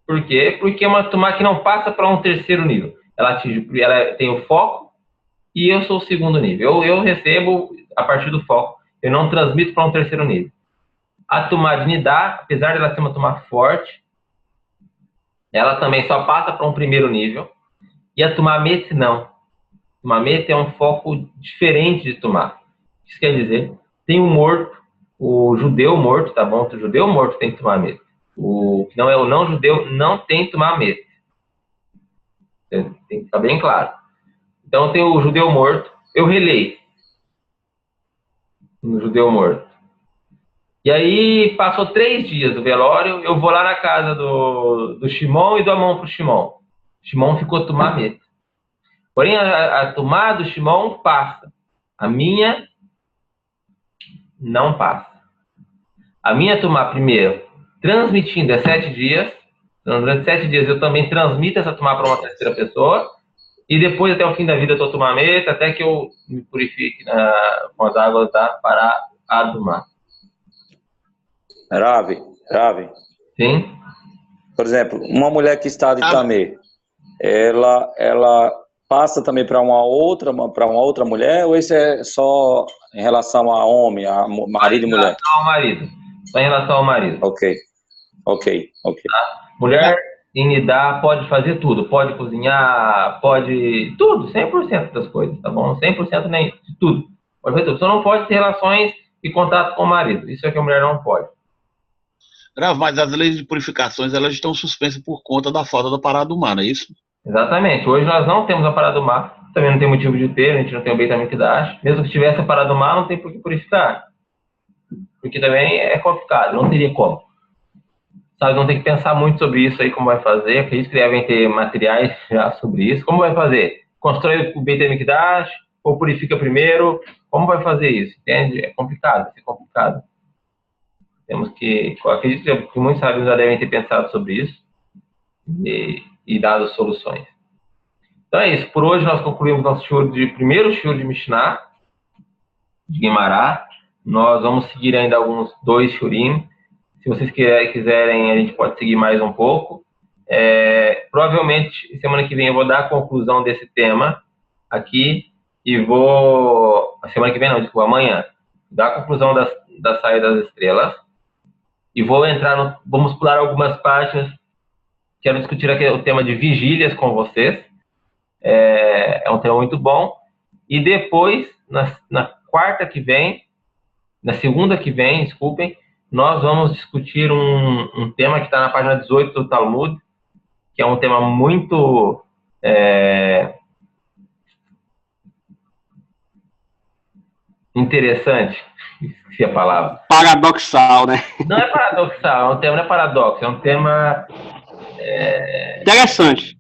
Por quê? Porque é uma tumá que não passa para um terceiro nível. Ela tem o foco e eu sou o segundo nível. Eu recebo a partir do foco. Eu não transmito para um terceiro nível. A tumá de nidá, apesar de ela ser uma tumá forte, ela também só passa para um primeiro nível. E a tumá mete não. Tumá mete é um foco diferente de tumá. Isso quer dizer, tem o morto, o judeu morto, tá bom? O judeu morto tem tumá mete. O que não é o não judeu não tem tumá mete. Tem que ficar bem claro. Então tem o judeu morto, eu relei no judeu morto. E aí, passou 3 dias do velório, eu vou lá na casa do Shimon e dou a mão pro Shimon. Shimon ficou tumá meta. Porém, a tumá do Shimon passa. A minha não passa. A minha tumá, primeiro, transmitindo 7 dias. Então, durante 7 dias eu também transmito essa tumá para uma terceira pessoa. E depois, até o fim da vida, eu tô tumá meta, até que eu me purifique com as águas para a tumá. Rav. Sim. Por exemplo, uma mulher que está de tamê, ela passa também para uma outra mulher, ou isso é só em relação a homem, a marido e mulher? Ao marido. Só em relação ao marido. Ok. Tá? Mulher em nidá pode fazer tudo, pode cozinhar, pode tudo, 100% das coisas, tá bom? 100% nem de tudo. Pode fazer tudo. Só não pode ter relações e contato com o marido. Isso é que a mulher não pode. Mas as leis de purificações, elas estão suspensas por conta da falta da parada do mar, não é isso? Exatamente. Hoje nós não temos a parada do mar. Também não tem motivo de ter, a gente não tem o Beit HaMikdash. Mesmo que tivesse a parada do mar, não tem por que purificar. Porque também é complicado, não teria como. Sabe, não tem que pensar muito sobre isso aí, como vai fazer. Acredito que devem ter materiais já sobre isso. Como vai fazer? Constrói o Beit HaMikdash ou purifica primeiro? Como vai fazer isso? Entende? É complicado, vai ser complicado. Temos que, acredito que muitos sábios já devem ter pensado sobre isso e dado soluções. Então é isso. Por hoje nós concluímos nosso primeiro shiur de Mishnah, de Guimará. Nós vamos seguir ainda alguns 2 shurim. Se vocês quiserem, a gente pode seguir mais um pouco. Provavelmente, semana que vem eu vou dar a conclusão desse tema aqui e semana que vem não, desculpa, amanhã, dar a conclusão da saída das estrelas. E vamos pular algumas páginas. Quero discutir aqui o tema de vigílias com vocês. É um tema muito bom. E depois, na segunda que vem, desculpem, nós vamos discutir um tema que está na página 18 do Talmud, que é um tema muito interessante. Esqueci a palavra. Paradoxal, né? Não é paradoxal, não é paradoxo, é um tema Interessante.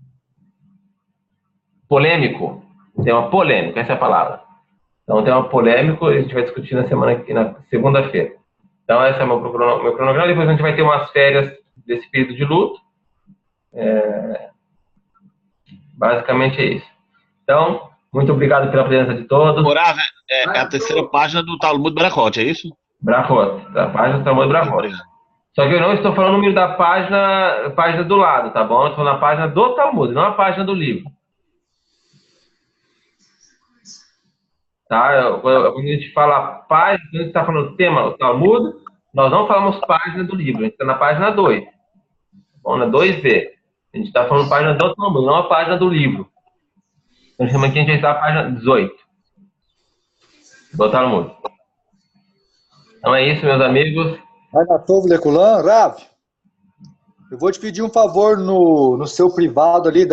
polêmico. Um tema polêmico, essa é a palavra. Então, um tema polêmico, a gente vai discutir na segunda-feira. Então, esse é meu cronograma. Depois a gente vai ter umas férias desse período de luto. Basicamente é isso. Então, muito obrigado pela presença de todos. Morava, é a terceira página do Talmud Berachot, é isso? Berachot, a página do Talmud Berachot. Só que eu não estou falando o número da página do lado, tá bom? Eu estou na página do Talmud, não a página do livro. Tá? Quando a gente fala página, quando a gente está falando tema, o Talmud, nós não falamos página do livro, a gente está na página 2. Tá bom? Na 2b. A gente está falando página do Talmud, não a página do livro. Então, aqui a gente está na página 18 do Talmud. Então é isso, meus amigos. Anatov Lekulan, Rav, eu vou te pedir um favor no seu privado ali,